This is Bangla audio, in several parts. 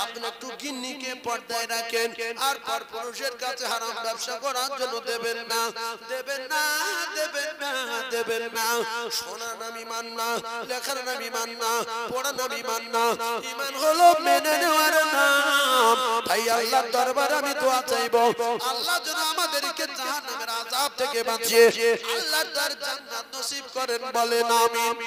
আপনি একটু গিন্নিকে পর্দায় রাখেন আর পরপুরুষের কাছে হারাম ব্যবসা করার জন্য দেবেন না দেবেন না দেবেন না দেবেন না সোনার নাম ঈমান না লেখার নাম ঈমান না পড়ার নাম ঈমান না ঈমান হলো মেনে নেওয়ার নাম তাই আল্লাহর দরবারে আমি দোয়া চাইবো আল্লাহ যেন আমাদেরকে জাহান্নামের আযাব থেকে বাঁচিয়ে আল্লাহর দর জান্নাত নসিব করেন বলেন আমিন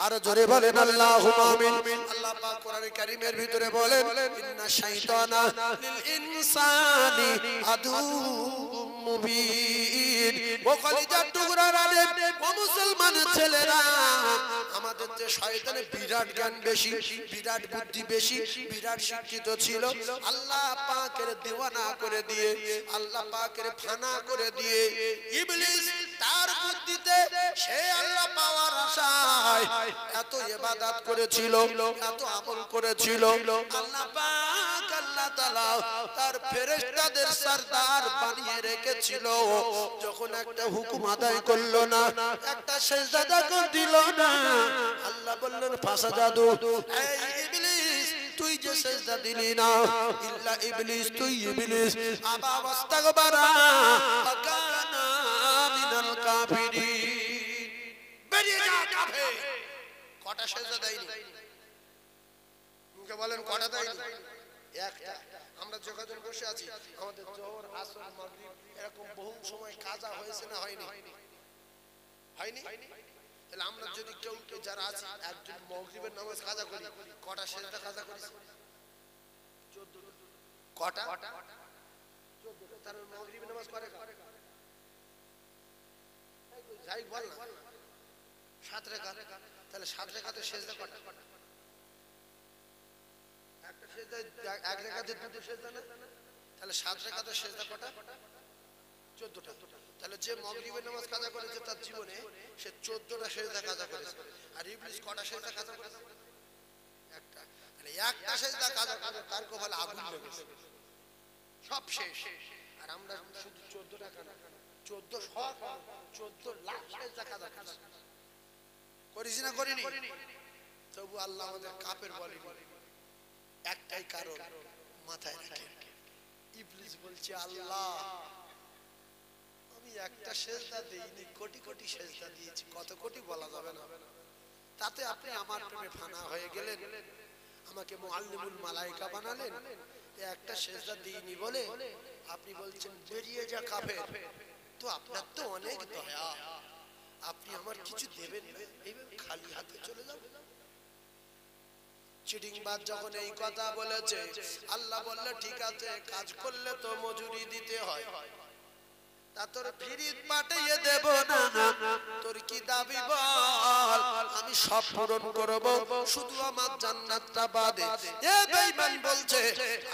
আর জোরে বলেন আল্লাহুম্মা আমিন আল্লাহ পাক কোরআনে কারীমের ভিতরে বলেন ইন্না শাইতানা লিল ইনসানি আদুউম মুবিন ও কলিজার টুকরার আলেম ও মুসলমান ছেলেরা আমাদের যে শয়তানের বিরাট জ্ঞান বেশি বিরাট বুদ্ধি বেশি বিরাট শিক্ষিত ছিল আল্লাহ পাকের দেওয়ানা করে দিয়ে আল্লাহ পাকের ফানা করে দিয়ে ইবলিস তার বুদ্ধিতে সে আল্লাহ পাওয়ার আশায় এত ইবাদত করেছিল এত আমল করেছিল আল্লাহ পাক আল্লাহ তাআলা তার ফেরেশতাদের সরদার বানিয়ে রেখেছিল যখন একটা হুকুম আদায় করলো না একটা সিজদা দিল না আল্লাহ বললেন ফাসাদাদু এই ইবলিস তুই যে সিজদা দিলি না ইল্লা ইবলিস তুই ইবলিস আবা ওয়াস্তাগবারা ফাকানা মিনাল কাফিরিন বেরিয়ে যা কাফের কটা সিজদা দেয়নি মুখে বলেন কটা দেয়নি একটা আমরা যখন বসে আছি আমাদের জোহর আসর মাগরিব এরকম বহু সময় কাজা হয়েছে না হয়নি হয়নি তাহলে আমরা যদি কেউ যারা আছি একজন মাগরিবের নামাজ কাজা করি কটা সিজদা কাজা করি 14 কটা 14 তার মাগরিবের নামাজ করে যাই বল না 7 রাকাত তাহলে 7 রাকাতের সিজদা কটা একটা সিজদা এক রাকাতে দুটো সিজদা না তাহলে 7 রাকাতের সিজদা কটা 14টা তাহলে যে মাগরিবের নামাজ কাজা করেছে তার জীবনে সে 14টা সিজদা কাজা করেছে আর ইবলিস কটা সিজদা কাজা করেছে একটা তাহলে একটা সিজদা কাজা করে তার কপালে আগুন লেগেছে সব শেষ আর আমরা শুধু 14টা কেন 14 লাখ সিজদা কাজা করেছি না করিনি তবু আল্লাহ আমাদের কাফের বলেনি একটাই কারণ মাথায় রাখেন ইবলিস বলছে আল্লাহ আমি একটা সিজদা দেইনি কোটি কোটি সিজদা দিয়েছি কত কোটি বলা যাবে না তাতে আপনি আমার প্রেমে ফানা হয়ে গেলেন আমাকে মুআল্লিমুল মালায়েকা বানালেন একটা সিজদা দিইনি বলে আপনি বলছেন বেরিয়ে যা কাফের তো আপনার তো অনেক দয়া আপনি আমার কিছু দেবেন না এইভাবে খালি হাতে চলে যাবেন চিটিংবাজ যখন এই কথা বলেছে আল্লাহ বলল ঠিক আছে কাজ করলে তো মজুরি দিতে হয় তা তোর ফিরিত পাঠিয়ে দেব না তোর কি দাবি বল আমি সব পূরণ করব শুধু আমার জান্নাতটা বাদে এ বেঈমান বলছে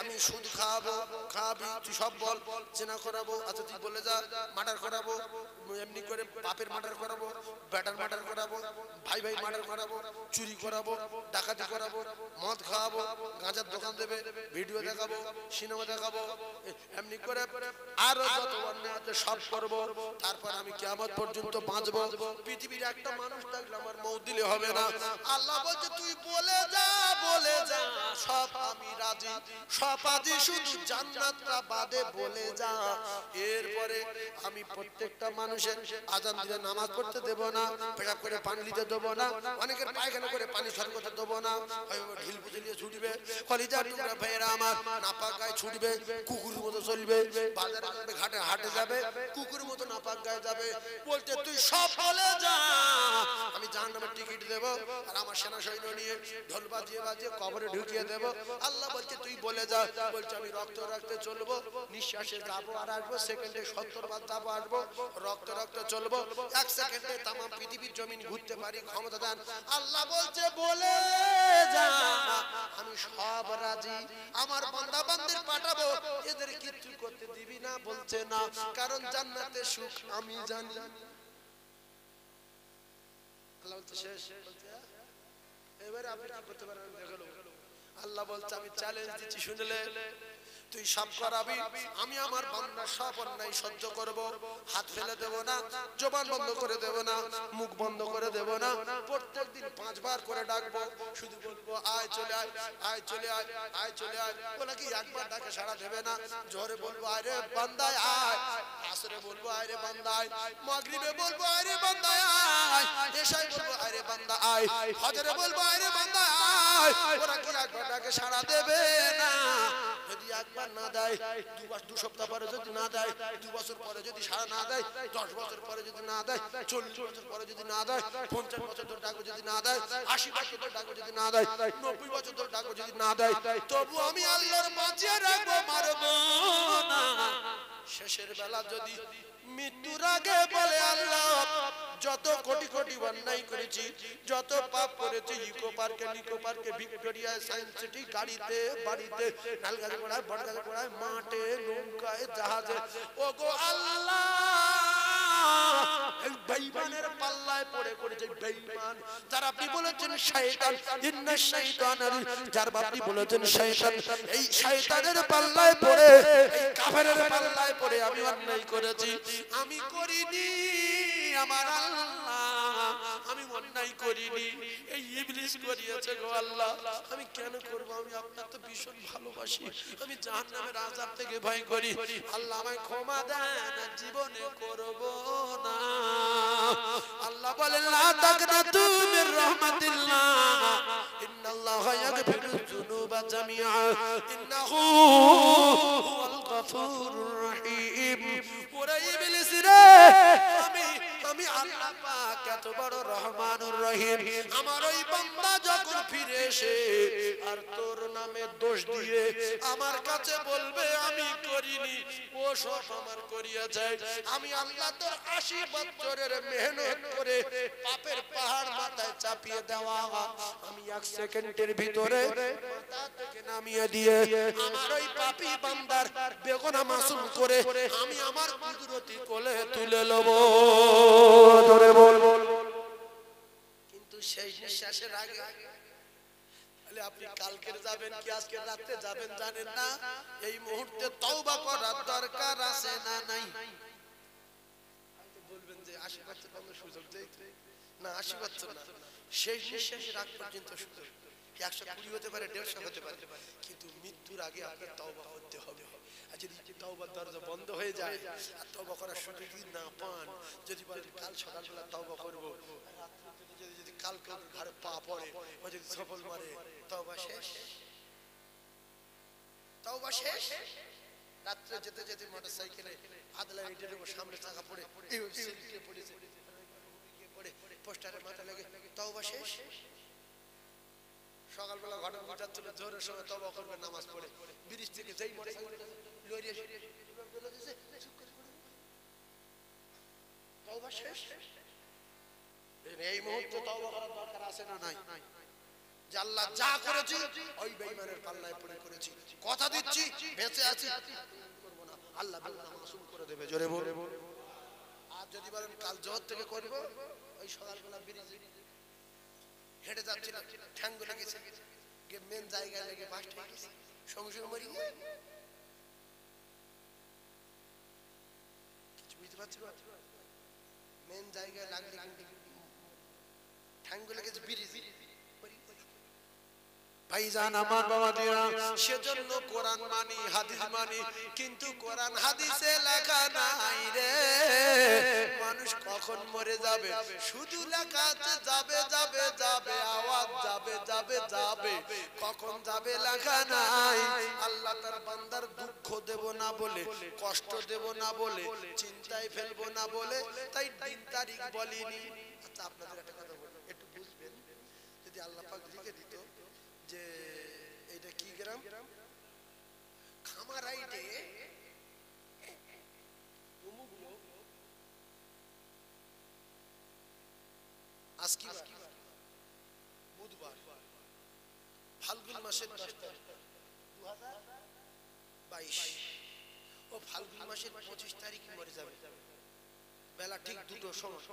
আমি সুদ খাবো খাবি তুই সব বল জেনা করাবো আচ্ছা তুই বলে যা মার্ডার করাবো এমনি করে বাপের মার্ডার করাবো বেটার মার্ডার করাবো ভাই ভাই মার্ডার করাবো চুরি করাবো ডাকাতি করাবো মদ খাওয়াবো গাঁজার দোকান দেবে ভিডিও দেখাবো সিনেমা দেখাবো এমনি করে আরো যত অন্যায় আছে সব করব তারপর আমি কিয়ামত পর্যন্ত বাঁচবো পৃথিবীর একটা মানুষ থাকলে আমার মওত দিলে হবে না আল্লাহ বলছে তুই বলে যা সব আমি রাজি সব রাজি শুধু জান্নাতটা বাদে বলে যা এরপরে আমি প্রত্যেকটা মানুষের আযান দিলে নামাজ পড়তে দেব না পেশাব করে পানি দিতে দেব না অনেকের পায়খানা করে পানি সর করতে দেব না ঢিল বুঝলিয়ে ছুটবে কলিজার টুকরা ভাইয়েরা আমার নাপাক গায়ে ছুটবে কুকুরের মতো চলবে বাজারে যাবে ঘাটে হাটে যাবে কুকুরের মতো নাপাক গায়ে যাবে বলতে তুই সব বলে যা আমি জাহান্নামের টিকিট দেব আর আমার সেনা সৈন্য নিয়ে ঢোল বাজিয়ে বাজিয়ে কবরে ঢুকিয়ে দেব আল্লাহ বলছে তুই বলে যা বলছে আমি রক্ত রাখতে চলবো নিঃশ্বাসে যাবো আর আসবো সেকেন্ডে 70 বার যাবো আসবো রক্ত রক্ত চলবো এক সেকেন্ডে তাম পৃথিবীর জমিন ঘুরতে পারি ক্ষমতা দেন আল্লাহ বলছে বলে যা আমি সব রাজি আমার বান্দা বান্দির পাঠাবো এদের কিচ্ছু করতে দিবি না বলছে না কারণ জান্নাতে সুখ আমি জানি আল্লাহ বলছে শেষ বলছে এবারে আপনি কি করতে পারেন দেখো আল্লাহ বলছে আমি চ্যালেঞ্জ দিচ্ছি শুনলে তুই সব করাবি, আমি আমার বান্দার সব অন্যায় সহ্য করব, হাত ফেলে দেব না, জবান বন্ধ করে দেব না, মুখ বন্ধ করে দেব না, প্রত্যেকদিন 5 বার করে ডাকবো, শুধু বলবো আয় চলে আয়, আয় চলে আয়, আয় চলে আয়। বলে কি একবার ডাকে সাড়া দেবে না? জোরে বলবো আয় রে বান্দা আয়, আসরে বলবো আয় রে বান্দা আয়, মাগরিবে বলবো আয় রে বান্দা আয়, এশায় বলবো আয় রে বান্দা আয়, ফজরে বলবো আয় রে বান্দা আয়। ওরা কি একবার ডাকে সাড়া দেবে না? যদি একবার না দেয়, 2 সপ্তাহ পরে যদি না দেয়, 2 বছর পরে যদি সাড়া না দেয়, 10 বছর পরে যদি না দেয়, 40 বছর পরে যদি না দেয়, 50 বছর ধরে ডাকবো যদি না দেয়, 80 বছর ধরে ডাকবো যদি না দেয়, 90 বছর ধরে ডাকবো যদি না দেয়, তবু আমি আল্লাহর বাঁচিয়ে রাখবো, মারবো না। শেষের বেলা যদি মৃত্যুর আগে বলে আল্লাহ যত কোটি কোটি অন্যায় করেছি, যত পাপ করেছি, ইকো পার্কে, নিকো পার্কে, ভিক্টোরিয়া, সায়েন্স সিটি, গাড়িতে, বাড়িতে, নালগাছে পড়ায়, বটগাছে পড়ায়, মাঠে, নৌকায়, জাহাজে, ওগো আল্লাহ এই বেঈমানের পাল্লায় পড়ে করেছে, বেঈমান যারা আপনি বলেছেন শয়তান, ইন্নাশ শাইতানা, যার আপনি বলেছেন শয়তান, এই শয়তানের পাল্লায় পড়ে, এই কাফেরের পাল্লায় পড়ে আমি অন্যায় করেছি। আমি করিনি আমার আল্লাহ, আমি অন্যায় করিনি, এই ইবলিস করিয়েছে গো আল্লাহ। আমি কেন করব? আমি আপনার তো ভীষণ ভালোবাসি, আমি জাহান্নামের আযাব থেকে ভয় করি। আল্লাহ আমায় ক্ষমা দেন, জীবনে করব না। আল্লাহ বলেন লা তাকনাতু মির রাহমাতিল্লাহ, ইন্নাল্লাহা ইয়াগফিরুয যুনুবা জামিআ, ইন্নাহু হুয়াল গফুরুর রহিম। ওরে ইবলিস রে, আমি আল্লাহ পাক এত বড় রহমানুর রহিম, আমার ওই বান্দা যখন ফিরে এসে আর তোর নামে দোষ দিয়ে আমার কাছে বলবে আমি করিনি, ও সব আমার করিয়েছে, আমি আল্লাহ তোর 80 বছরের মেহনত করে পাপের পাহাড় মাথায় চাপিয়ে দেওয়া, আমি 1 সেকেন্ডের ভিতরে মাথা থেকে নামিয়ে দিয়ে আমার ওই পাপী বান্দার বেগুনা মাসুম করে আমি আমার কুদরতি কোলে তুলে নেব। জোরে বল। কিন্তু সেই নিঃশ্বাসের আগে তাহলে আপনি কালকে যাবেন কি আজকে রাতে যাবেন জানেন না, এই মুহূর্তে তওবা করার দরকার আছে না নাই? বলবেন যে 80% কম সুযোগ দেই না, 80% না, সেই নিঃশ্বাসের আগ পর্যন্ত সুযোগ 120 হতে পারে, 150 হতে পারে, কিন্তু মৃত্যুর আগে আপনার তওবা করতে হবে। আর যদি তওবার দরজা বন্ধ হয়ে যায় আর তওবা করার সুযোগ যদি না পান, যদি বলেন কাল সকালবেলা তওবা করব, যদি কালকে ঘরে পা পড়ে, ও যদি সফল মারে, তওবা শেষ, তওবা শেষ। রাত্রে যেতে যেতে মোটরসাইকেলে আদলা এটের উপর সামনে চাকা পড়ে, এই সিলকে পড়েছে, পড়ে পোস্টারে মাথা লেগে তওবা শেষ। সকালবেলা ঘটনা ঘটাচ্ছিল, জোরের সময় তওবা করবে, নামাজ পড়ে ব্রিজ থেকে যেই মোটরসাইকেল লড়িয়ে তওবা শেষ। এই মুহূর্তে তওবা করার দরকার আছে না নাই? যে আল্লাহ যা করেছি ওই বেঈমানের পাল্লায় পড়ে করেছি, কথা দিচ্ছি বেঁচে আছি করব না, আল্লাহ বেগুনা মাসুম করে দেবে। জোরে বল। আর যদি বলেন কাল জোহর থেকে করব, ওই সকালবেলা ব্রিজে হেঁটে যাচ্ছিল, ঠ্যাঙ্গো লেগেছে, মেন জায়গায় লেগে বাস ঠিক আছে, সঙ্গে সঙ্গে মরি গিয়ে কিছু বুঝতে পারছি না। মেন জায়গায় লাগলে কিন্তু ঠ্যাঙ্গো লেগেছে ব্রিজে, ভাইজান আমার বাবাজিরা, সেজন্য কোরআন মানি, হাদিস মানি, কিন্তু কোরআন হাদিসে লেখা নাই রে মানুষ কখন মরে যাবে, শুধু লেখা আছে যাবে যাবে যাবে, আওয়াজ যাবে যাবে যাবে, কখন যাবে লেখা নাই। আল্লাহ তার বান্দার দুঃখ দেব না বলে, কষ্ট দেব না বলে, চিন্তায় ফেলবো না বলে তাই দিন তারিখ বলিনি। আচ্ছা আপনাদের একটা কথা বলি, একটু বুঝবেন, যদি আল্লাহ পাক লিখে দিত যে এটা কি গ্রাম, খামারাইটে অমুক লোক আজকে বুধবার ফাল্গুন মাসের 10 তারিখ 2022, ও ফাল্গুন মাসের 25 তারিখে মরে যাবে বেলা ঠিক 2টোর সময়।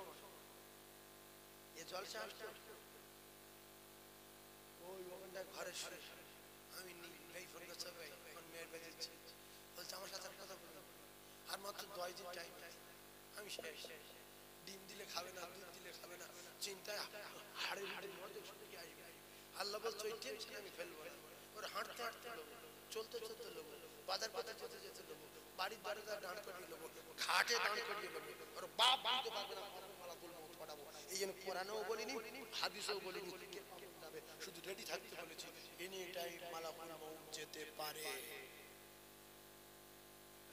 এ জলসা আসতো ওই ওখানটা ঘরে শুয়ে, আমি ভাই ফোন করছে, ভাই আমার মেয়ের বাড়ি যাচ্ছে, ডিম দিলে খাবে না, দুধ দিলে খাবে না, চিন্তায় হাড়ে হাড়ে মরবে, কি আসবে। আল্লাহ বলছে ওই টেনশন আমি ফেলবো না। ওর হাঁটতে হাঁটতে লোবো, চলতে চলতে লোবো, বাজার পথে যেতে যেতে লোবো, বাড়ির দরজা দাঁড় করিয়ে লোবো, ঘাটে দাঁড় করিয়ে লোবো। ওর বাপ বুঝতে পারবে না, মালা বলবো ফটাবো। এই জন্য কোরআনেও বলিনি, হাদিসেও বলিনি, শুধু রেডি থাকতে বলেছি, এনি টাইম মালাকুল মউত যেতে পারে।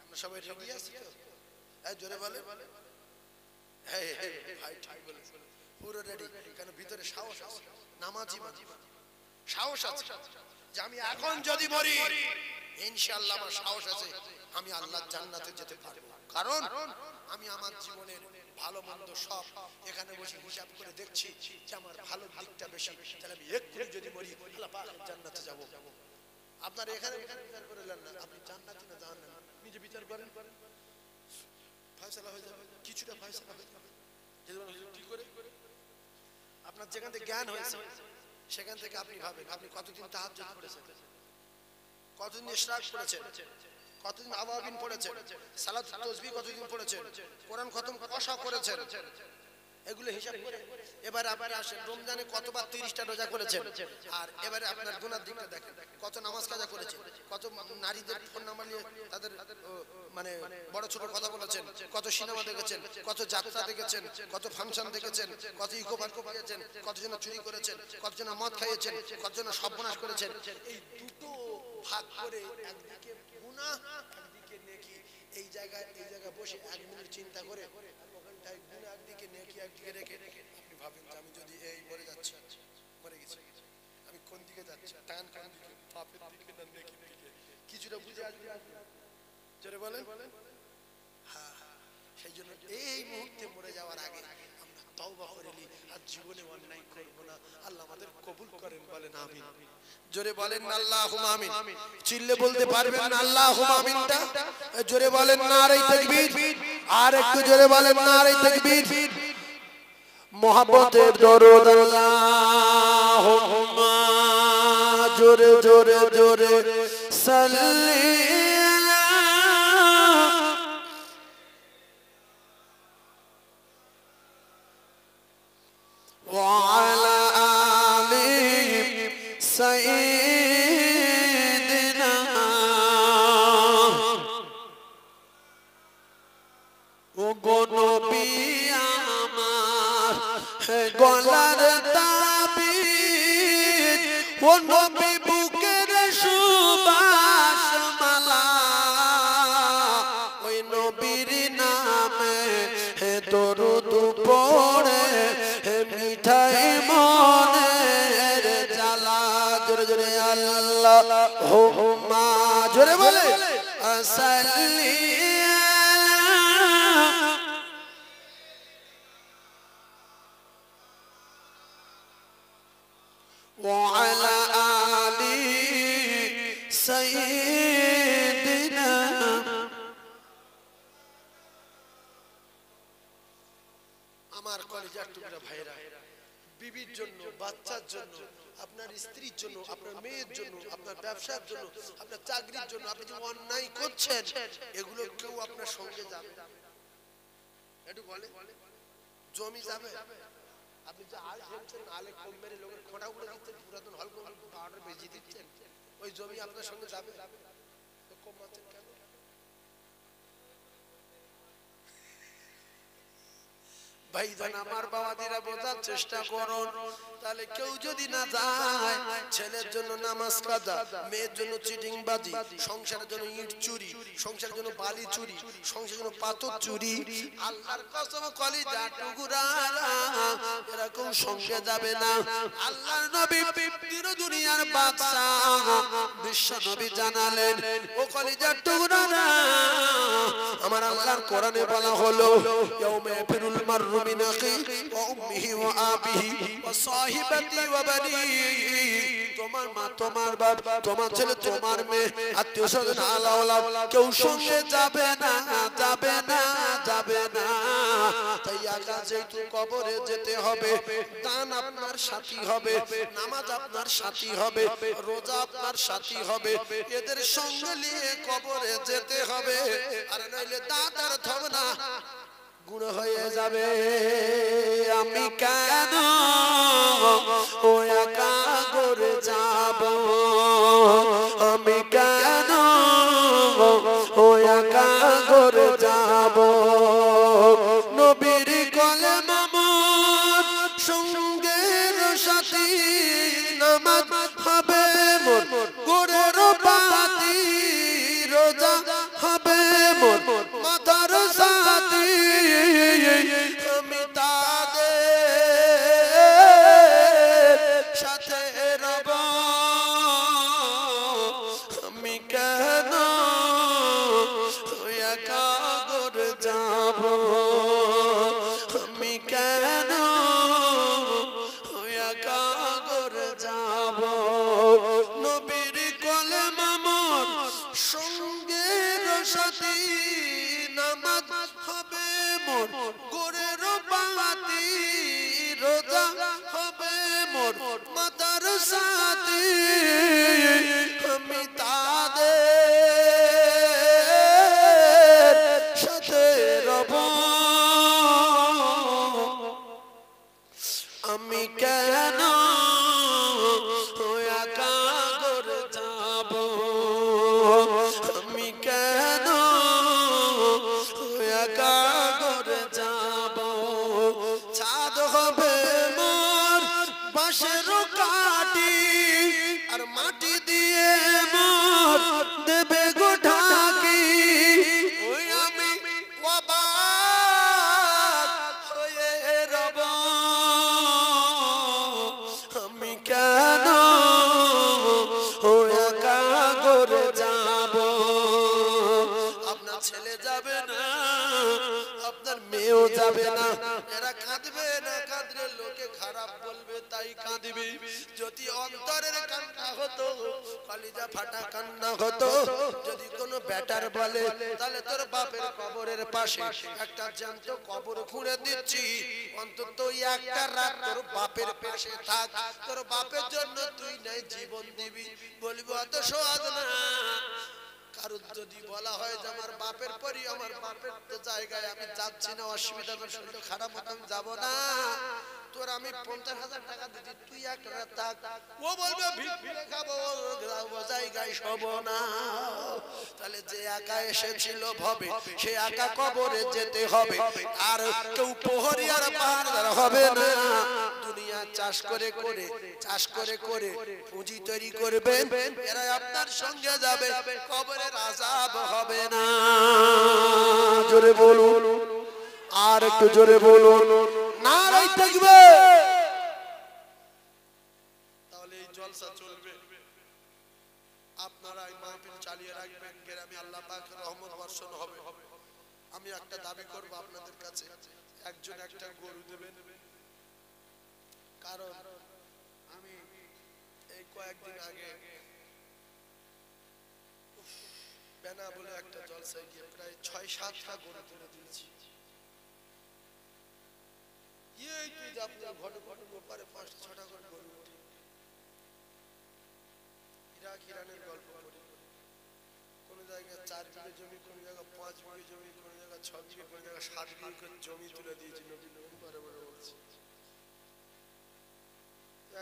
আমরা সবাই রেডি আছি তো? এই জোরে বলে, হ্যাঁ হ্যাঁ ভাই ঠিক বলেছে, পুরো রেডি। কারণ ভিতরে সাহস আছে, নামাজি মানুষ সাহস আছে যে আমি এখন যদি মরি ইনশাআল্লাহ আমার সাহস আছে আমি আল্লাহর জান্নাতে যেতে পারবো। কারণ আমি আমার জীবনের ভালো মন্দ সব এখানে বসে হিসাব করে দেখছি যে আমার ভালো দিকটা বেশি, তাহলে আমি এক্ষুনি যদি মরি আল্লাহ পাক জান্নাতে যাব। আপনারা এখানে বিচার করে নেন না, আপনি জান্নাতি না জাহান্নামী নিজে বিচার করেন, ফয়সালা হয়ে যাবে, কিছুটা ফয়সালা হয়ে যাবে। কি করে আপনার যেখান থেকে জ্ঞান হয়েছে সেখান থেকে আপনি ভাবেন আপনি কতদিন তাহাজ্জুদ করেছেন, কতদিন ইশরাক করেছেন, কতদিন আওয়াবিন পড়েছেন, সালাত তাসবিহ কতদিন পড়েছেন, কোরআন খতম কষা করেছেন, এগুলো হিসাব করে এবারে আপনি আসেন রমজানে কতবার 30টা রোজা করেছেন, আর এবারে আপনার গুনার দিকটা দেখেন, কত নামাজ কাজা করেছেন, কত নারীদের ফোন নাম্বার নিয়ে তাদের মানে বড় ছোট কথা বলেছেন, কত সিনেমা দেখেছেন, কত যাত্রা দেখেছেন, কত ফাংশন দেখেছেন, কত ইকো পার্ক গিয়েছেন, কতজন চুরি করেছেন, কতজন মদ খাইয়েছেন, কতজন সর্বনাশ করেছেন। এই দুটো ভাগ করে একদিকে গুনাহ একদিকে নেকি, এই জায়গায় বসে 1 মিনিট চিন্তা করে ওখানটায় গুনাহ একদিকে নেকি একদিকে রেখে আপনি ভাবেন যে আমি যদি এই মরে যাচ্ছি, মরে গেছি, আমি কোন দিকে যাচ্ছি, টান কোন দিকে, পাপের দিকে না নেকির দিকে, কিছুটা বুঝে আসবে। জোরে বলেন, হ্যাঁ হ্যাঁ। সেই জন্য এই মুহূর্তে মরে যাওয়ার আগে আমরা তওবা করে নিই আর জীবনে অন্যায় করব না। আল্লাহ আমাদের কবুল করেন, বলেন আমিন। জোরে বলেন না আল্লাহুম্মা আমিন। চিল্লে বলতে পারবেন না আল্লাহুম্মা আমিনটা? জোরে বলেন নারে তাকবীর, আর একটু জোরে বলেন নারে তাকবীর। মোহাব্বতের দরুদ আল্লাহুম্মা জোরে জোরে জোরে সাল্লি وعلى آل سيدنا নবী আমার গলার তাবিজ, ও নবী বুকের সুবাস মালা, ওই নবীর নামে দরুদ পড়ে মিঠাই মনের জ্বালা। জোরে জোরে আল্লাহুম্মা জোরে বলে সাল্লি وعلى آل سيدنا। আমার কলেজার টুকরা ভাইরা, বিবির জন্য, বাচ্চার জন্য, আপনার স্ত্রীর জন্য, আপনার মেয়ের জন্য, আপনার ব্যবসার জন্য, আপনার চাকরির জন্য আপনি যে অন্যায় করছেন এগুলো কেউ আপনার সঙ্গে যাবে? একটু বলে জমি যাবে? আপনি যে আল ঠেলছেন, আলে কম মেরে লোকের খোঁটা উড়ে দিচ্ছেন, পুরাতন হল পাউডার বেজিয়ে দিচ্ছেন, ওই জমি আপনার সঙ্গে যাবে? কম মারছেন কেন? ভাইজান আমার বাবাদিরা বোঝার চেষ্টা করুন। তাহলে কেউ যদি না যায়, ছেলের জন্য নামাজ কাজা, মেয়ের জন্য চিটিং বাজি, সংসারের জন্য ইট চুরি, সংসারের জন্য বালি চুরি, সংসারের জন্য পাথর চুরি, আল্লাহর কসম কলিজা টুকরা এরকম সঙ্গে যাবে না। আল্লাহর নবী পুরো দুনিয়ার বাদশাহ বিশ্ব নবী জানালেন, ও কলিজার টুকরা, আমার আল্লাহর কোরআনে বলা হলো ইয়াউমা ইয়াফিরুল মাররু মিন আখিহি ওয়া উম্মিহি ওয়া আবিহি ওয়া সাহিবাতি ওয়া বানিহি। তোমার মা, তোমার বাপ, তোমার ছেলে, তোমার মেয়ে, আত্মীয় স্বজন, আলাওলা কেউ সঙ্গে যাবে না, যাবে না, যাবে না। তাই আগে যেহেতু কবরে যেতে হবে, দান আপনার সাথী হবে, নামাজ আপনার সাথী হবে, রোজা আপনার সাথী হবে, এদের সঙ্গে নিয়ে কবরে যেতে হবে। আর নইলে দাঁত আর থব না, গুণ হয়ে যাবে। আমি কেন ও একা করে যাব, আমি কেন ও একা করে যাব। নবীর কলেমা মোর সঙ্গের সাথী, নামাজ হবে মোর গোরের বাতি, রোজা হবে মোর মাথার সাথী। আমি তাদের সাথে রব, আমি কেন একা করে যাব, আমি কেন একা করে যাব। নবীর কলেমা মোর সঙ্গের সাথী, নামাজ হবে মোর গোরের বাতি, রোজা হবে মোর মাতার সাথী। আমি তাদের সাথে রব, আমি কেন একা করে যাব, আমি কেন একা করে যাব। চাঁদ হবে মোর বাঁশের কাঠি, আর মাটি দিয়ে মোর দেবে গো ঢাকি। ওই আমি অবাক হয়ে রব, আমি কেন ও একা করে যাব। আপনার ছেলে যাবে না, আপনার মেয়েও যাবে না, এরা কাঁদবে না, কাঁদলে লোকে খারাপ বলবে তাই কাঁদবে। যদি অন্তরের কান্না হতো, কলিজা ফাটা কান্না হতো, যদি কোনো ব্যাটার বলে তাহলে তোর বাপের কবরের পাশে একটা জ্যান্ত কবর খুঁড়ে দিচ্ছি, অন্তত একটা রাত তোর বাপের পাশে থাক, তোর বাপের জন্য তুই নাই জীবন দিবি। বলবো অত সহজ না। কারণ যদি বলা হয় যে আমার বাপের পরই, আমার বাপের তো জায়গায় আমি যাচ্ছি না, অসুবিধা শরীর খারাপ মতো আমি যাবো না, তোর আমি 50,000 টাকা দিচ্ছি, তুই এক রাত থাক। ও বলবে ভিড়ে খাবো, জায়গায় শোব না। তাহলে যে একা এসেছিল ভবে, সে একা কবরে যেতে হবে, আর কেউ প্রহরী আর পাহারাদার হবে না। দুনিয়া চাষ করে করে, চাষ করে করে পুঁজি তৈরি করবেন, এরা আপনার সঙ্গে যাবে, কবরের আযাব হবে না। জোরে বলুন, আর একটু জোরে বলুন, নারায়ে তাকবীর। তাহলে এই জলসা চলবে, আপনারা এই মাহফিল চালিয়ে রাখবেন, গ্রামে আল্লাহ পাকের রহমত বর্ষণ হবে। আমি একটা দাবি করব আপনাদের কাছে, একজন একটা গরু দেবেন। কারণ আমি এই কয়েকদিন আগে বেনা বলে একটা জলসায় গিয়ে প্রায় 6-7টা গরু তুলে দিয়েছি। এই তুই যে আপনার ঘটে ঘটে ওপারে 5-6টা গরু উঠে, ইরাক ইরানের গল্প করি। কোন জায়গায় 4 বিঘে জমি, কোন জায়গায় 5 বিঘে জমি, কোন জায়গায় 6 বিঘে, কোন জায়গায় 7 বিঘে জমি তুলে দিয়েছি। নবী বড় বড় বলছি,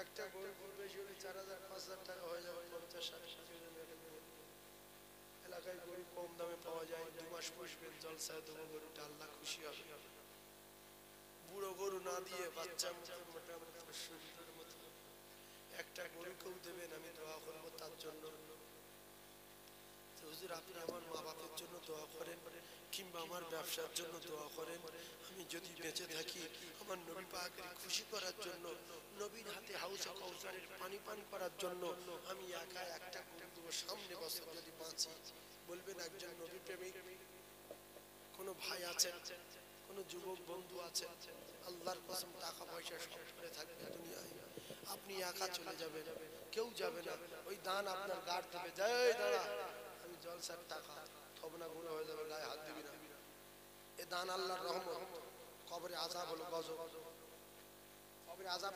একটা গরু খুব বেশি হলে 4,000-5,000 টাকা হয়ে যাবে। 50-60 এলাকায় গরু কম দামে পাওয়া যায়। 2 মাস পুষবেন, জলসায় দেবো গরুটা, আল্লাহ খুশি হবে। বুড়ো গরু না দিয়ে বাচ্চা মোটামুটি সুন্দর মতো একটা গরু কেউ দেবেন, আমি দোয়া করবো তার জন্য। হুজুর আপনি আমার মা বাপের জন্য দোয়া করেন, কিংবা আমার ব্যবসার জন্য দোয়া করেন। আমি যদি বেঁচে থাকি আমার নবী পাকের খুশি করার জন্য, নবীর হাতে হাউজে কাউসারের পানি পান করার জন্য আমি একা একটা গরু দেবো। সামনে বছর যদি বাঁচি, বলবেন একজন নবী প্রেমিক কোনো ভাই আছেন, কোনো যুবক বন্ধু আছেন, আল্লাহর কসম টাকা পয়সা সব করে থাকবে দুনিয়ায়, আপনি একা চলে যাবেন, কেউ যাবে না, ওই দান আপনার গাড় থেকে যায়, দাঁড়া আমি জলসার টাকা থবনা গুঁড়ো হয়ে যাবে, গায়ে হাত দিবি না। এ দান আল্লাহর রহমত, কবরে আযাব হলো গজব, কবরে আযাব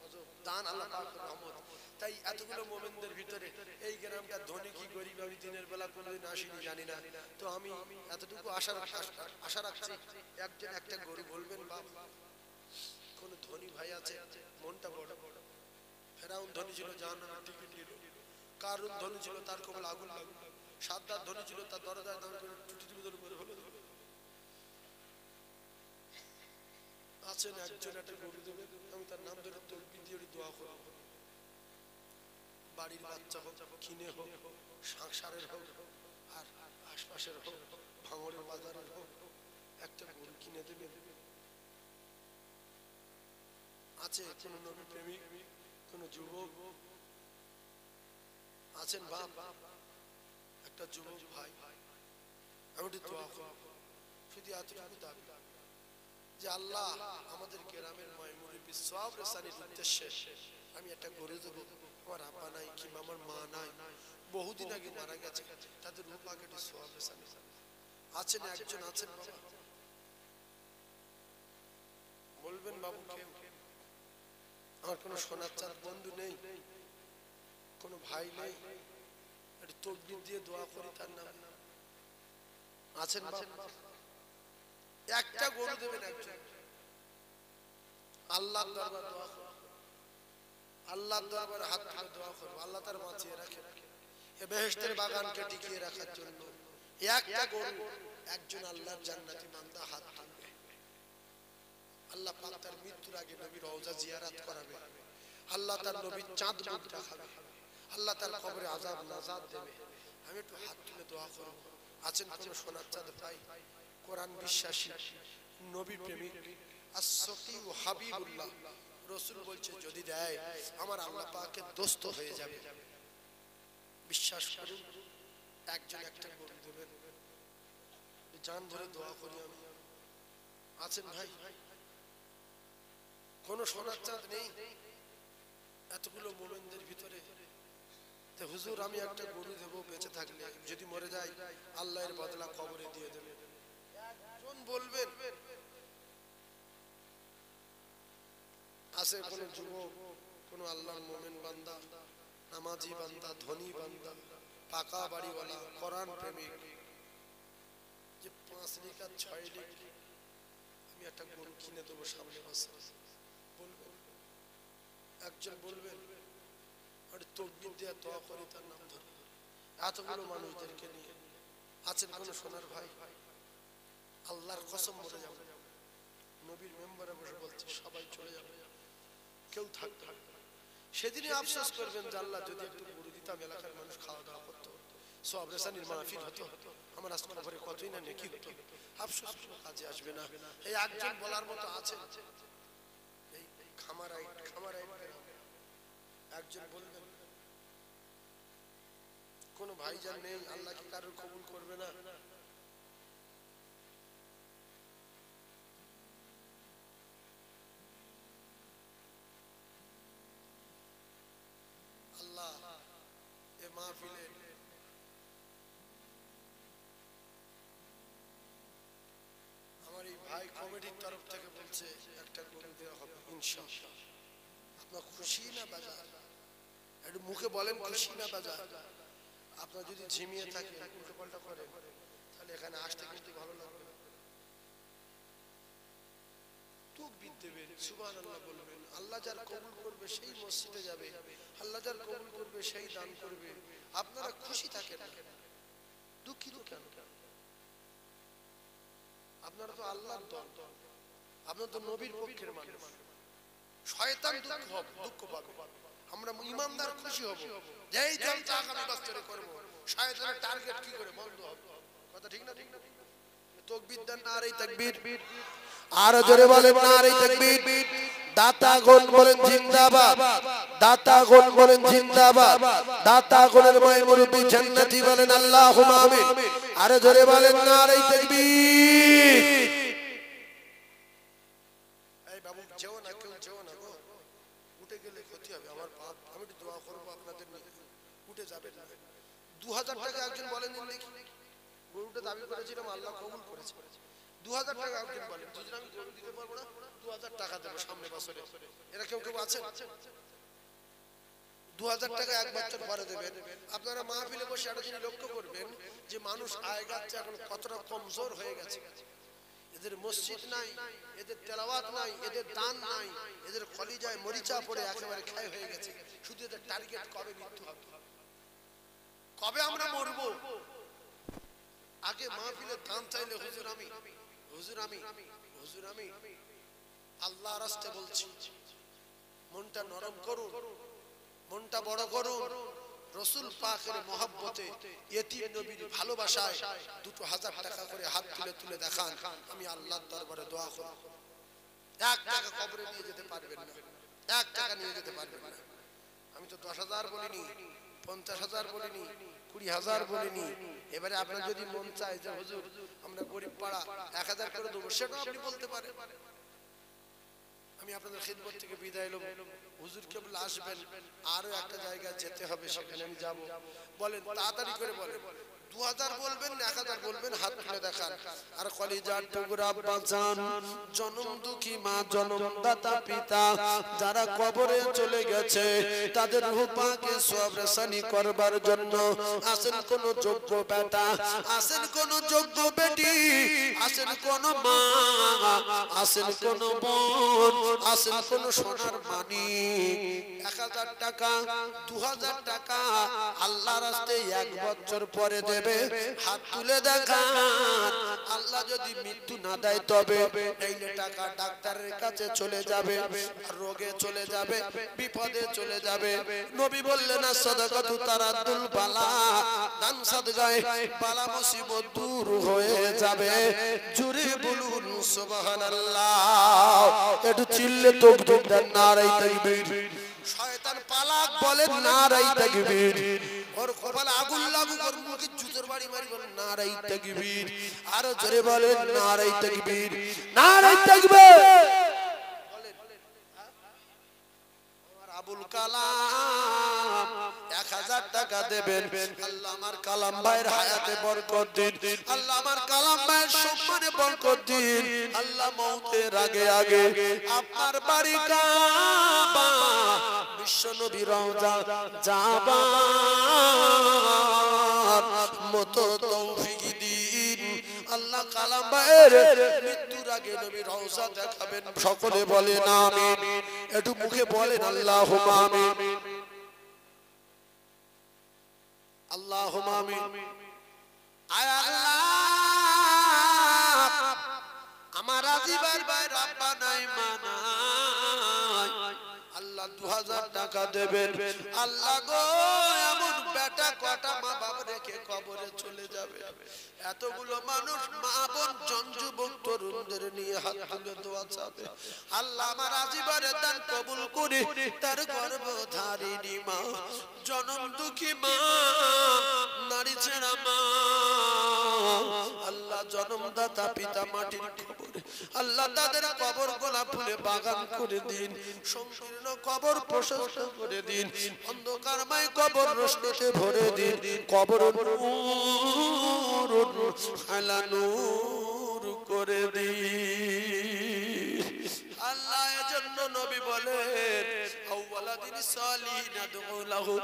গজব, দান আল্লাহ পাকের রহমত। তাই এতগুলো মুমিনদের ভিতরে এই গ্রামটা ধনী কি গরিব আমি দিনের বেলা কোনোদিন আসেনি জানি না, তো আমি এতটুকু আশা রাখছি একজন একটা গরু বলবেন বাপ। কোন ধনী ভাই আছে মনটা বড়, ফেরাউন ধনী ছিল জাহান্নামের টিকিট নিল, কারুন ধনী ছিল তার কবল আগুন লাগলো, সাদ্দাত ধনী ছিল তার দরজায় দর করে টুটি টুটি করে ফেলে দিল। আছেন একজন একটা গরু দেবে, আমি তার নাম ধরে তকবীর দিয়ে দোয়া করব, বাড়ির বাচ্চা হোক, কিনে হোক, সংসারের হোক, আর আশপাশের হোক, ভাঙড়ের বাজারের হোক, একটা গরু কিনে দেবে। আছে কোন নবী প্রেমিক, কোন যুবক আছেন বাপ, একটা যুবক ভাই, আমি একটু দোয়া করব, শুধু এতটুকু দাবি যে আল্লাহ আমাদের গ্রামের মাইমুরিবি সওয়াব রেসানির উদ্দেশ্যে আমি একটা গরু দেবো। আমার আব্বা নাই কিংবা আমার মা নাই, বহুদিন আগে মারা গেছে, তাদের রূপ আগে সওয়াব রেসানি আছেন একজন আছেন বাবা, বলবেন বাবু কেউ? আমার কোনো সোনার চাঁদ বন্ধু নেই, কোনো ভাই নেই, একটু তকবীর দিয়ে দোয়া করি তার নাম আছেন বাবা? একটা গরু দেবেন একজন, আল্লাহর দরবারে দোয়া করব, আল্লাহর দরবারে হাত তুলে দোয়া করব, আল্লাহ তার বাঁচিয়ে রাখে এই বেহেশতের বাগানকে টিকিয়ে রাখার জন্য। একটা গরু একজন আল্লাহর জান্নাতি বান্দা হাত তুলবে, আল্লাহ পাক তার মৃত্যুর আগে নবীর রওজা জিয়ারত করাবে, আল্লাহ তার নবীর চাঁদ মুখ দেখাবে, আল্লাহ তার কবরে আযাব নাজাত দেবে। আমি একটু হাত তুলে দোয়া করব। আছেন কোন সোনার চাঁদ ভাই, কোরআন বিশ্বাসী, নবী প্রেমিক, as-saqi ও হাবিবুল্লাহ, রাসূল বলছে যদি দেয় আমার আল্লাহ পাকের দোস্ত হয়ে যাবে। বিশ্বাস করুন, একজন একটা গরু দেবেন, জান ধরে দোয়া করি আমি। আছেন ভাই? কোন সোনার চাঁদ নেই এতগুলো মুমিনদের ভিতরে, তো হুজুর আমি একটা গরু দেবো, বেঁচে থাকলে যদি মরে যায় আল্লাহর বদলা কবরে দিয়ে দেবে, একজন বলবেন? আছে কোন যুবক, কোন আল্লাহর মুমিন বান্দা, নামাজি বান্দা, ধনী বান্দা, পাকা বাড়িওয়ালা, কোরআন প্রেমিক, যে 5 লিটার 6 লিটার আমি একটা গরু কিনে দেবো সামনে মাসে, বলবেন? একজন বলবেন? আর তকবীর দিয়ে দোয়া করি তার নাম ধরে, এতগুলো মানুষদেরকে নিয়ে। আছেন কোন সোনার ভাই? আল্লাহর কসম বলে যাব, নবীর মেম্বারে বসে বলছে সবাই চলে যাবে, কেউ থাকবে না। সেদিনই আফসোস করবেন যে আল্লাহ যদি একটু গরু দিতাম, এলাকার মানুষ খাওয়া দাওয়া করতো, সওয়াব রেসানির মাহফিল হতো, আমার আজকে খবরে কতই না নেকি হতো। আফসোস কাজে আসবে না। এই একজন বলার মতো আছে, এই খামারাই একজন বলবেন? কোন ভাইজান নেই? আল্লাহ কি কারোর কবুল করবে না? আল্লাহ এ মাহফিলে আমার এই ভাই কমিটির তরফ থেকে বলছে একটা গরু দেওয়া হবে ইনশাআল্লাহ। আপনার খুশি না বাজার? একটু মুখে বলেন খুশি না বাজার? আপনার যদি ঝিমিয়ে থাকে, উল্টো পাল্টা করেন, তাহলে এখানে আসতে কিন্তু ভালো লাগবে না। তাকবীর দেবেন, সুবহানাল্লাহ বলবেন, আল্লাহ যার কবুল করবে সেই মসজিদে যাবে, আল্লাহ যার কবুল করবে সেই দান করবে। আপনারা খুশি থাকেন, দুঃখিত কেন? আপনারা তো আল্লাহর দল, আপনারা তো নবীর পক্ষের মানুষ। শয়তান দুঃখ পাবে, আমরা ইমানদার খুশি হব, যেই জলসা আগামী বছরে করব, শয়তানের টার্গেট কি করে বন্ধ হবে। কথা ঠিক না? ঠিক না? তাকবীর দেন, নারে তাকবীর, আর জোরে বলেন নারে তাকবীর। দাতাগণ বলেন জিন্দাবাদ, দাতাগণ বলেন জিন্দাবাদ, দাতাগণের মায় মুরব্বি জান্নাতি বলেন আল্লাহুম্মা আমিন। আর জোরে বলেন নারে তাকবীর। এই বাবু যেও না, কেউ যেও না গো, উঠে গেলে ক্ষতি হবে আমার পাপ। আমি একটু দোয়া করব আপনাদের নিয়ে, উঠে যাবেন না। 2000 টাকা একজন বলেন দিন দেখি, গরুটা দাবি করেছিলাম আল্লাহ কবুল করেছে। 2000 টাকা একজন বলেন, যদি আমি গরু দিতে পারবো না 2000 টাকা দেবো সামনে বছরে। এরা কেউ কেউ আছেন? 2000 টাকা এক বছর পরে দেবেন। আপনারা মাহফিলে বসে একটা জিনিস লক্ষ্য করবেন যে মানুষ আগেকার চেয়ে এখন কতটা কমজোর হয়ে গেছে। এদের মসজিদ নাই, এদের তেলাওয়াত নাই, এদের দান নাই, এদের কলিজায় মরিচা পড়ে একেবারে ক্ষয় হয়ে গেছে। শুধু এদের টার্গেট কবে মৃত্যু হবে, কবে আমরা মরবো। আগে মাহফিলে দান চাইলে হুজুর আমি হুজুর আমি হুজুর আমি আল্লাহর রাস্তে বলছি, মনটা নরম করুন, মনটা বড় করুন। রসুল পাকের মহব্বতে ইতিম নবীর ভালোবাসায় 2000 টাকা করে হাত তুলে তুলে দেখান, আমি আল্লাহর দরবারে দোয়া করব। 1 টাকা কবরে নিয়ে যেতে পারবেন না, 1 টাকা নিয়ে যেতে পারবেন না। আমি তো 10,000 বলিনি, 50,000 বলিনি, 20,000 বলিনি। এবারে আপনার যদি মন চায় যে হুজুর আমরা গরিব পাড়া 1000 করে দেবো, সেটাও আপনি বলতে পারেন। আমি আপনাদের খিদমত থেকে বিদায় নেব। হুজুর কেবল আসবেন, আরো একটা জায়গায় যেতে হবে, সেখানে আমি যাব। বলেন তাড়াতাড়ি করে বলেন, 2000 বলবেন না 1000 বলবেন, হাত তুলে দেখান। আর কলিজার টুকরা বাঁচান, জনম দুঃখী মা, জনমদাতা পিতা যারা কবরে চলে গেছে, তাদের রূহ পাকে সওয়াব রেসানি করবার জন্য আসেন কোন যোগ্য বেটা, আসেন কোন যোগ্য বেটি, আসেন কোন মা, আসেন কোন বোন, আসেন কোন সোনার মানি। 1000 টাকা 2000 টাকা আল্লাহর রাস্তায় 1 বছর পরে দেবে, হাত তুলে দেখান। আল্লাহ যদি মৃত্যু না দেয় তবে এই টাকা ডাক্তারের কাছে চলে যাবে, রোগে চলে যাবে, বিপদে চলে যাবে। নবী বললেন সাদাকাতু তারাদ্দুল বালা, দান সাদগায়ে বালা মুসিবত দূর হয়ে যাবে। জোরে বলুন সুবহানাল্লাহ। একটু চিল্লে তাকবীর দেন, নারে তাকবীর। শয়তান পালাক বলে নারে তাকবীর। ওর কপালে আগুন লাগুক, ওর মুখে জুতোর বাড়ি মারি, বলেন নারে তাকবীর। আরো জোরে বলেন নারে তাকবীর, নারে তাকবীর। বলেন আমার আবুল কালাম 1000 টাকা দেবেন। আল্লাহ আমার কালাম ভাইয়ের হায়াতে বরকত দিন, আল্লাহ আমার কালাম ভাইয়ের সম্মানে বরকত দিন। আল্লাহ মওতের আগে আগে আপনার বাড়ি কাবা, বিশ্ব নবী রওজা যাবার মতো তৌফিক দিন। আল্লাহ কালাম ভাইয়ের মৃত্যুর আগে নবী রওজা দেখাবেন। সকলে বলেন আমিন। একটু মুখে বলেন আল্লাহুম্মা আমিন, আল্লাহুম্মা আমিন। আয় আল্লাহ, আমার আজিবার ভাই রাব্বা নাই মানাই, আল্লাহ 2000 টাকা দেবেন। আল্লাহ গো, এমন বেটা কটা মা বাবা রেখে কবরে চলে যাবে। এতগুলো মানুষ, মা বোন, জন যুবক তরুণদের নিয়ে হাত তুলে দোয়া চাবে। আল্লাহ আমার আজিবারে দান কবুল করে তার গর্ভধারিণী মা, জনম দুঃখী মা, নারী ছেড়া মা, আল্লাহ জনমদাতা পিতা মাটির কবরে, আল্লাহ তাদের কবর গোলাপ ফুলে বাগান করে দিন, সংকীর্ণ কবর প্রশস্ত করে দিন, অন্ধকারময় কবর রোশনীতে ভরে দিন, কবর নূর আলা নূর করে দিন। আল্লাহ এজন্য নবী বলেন আউওয়ালাদিন সালিহিন আদউ লাহু,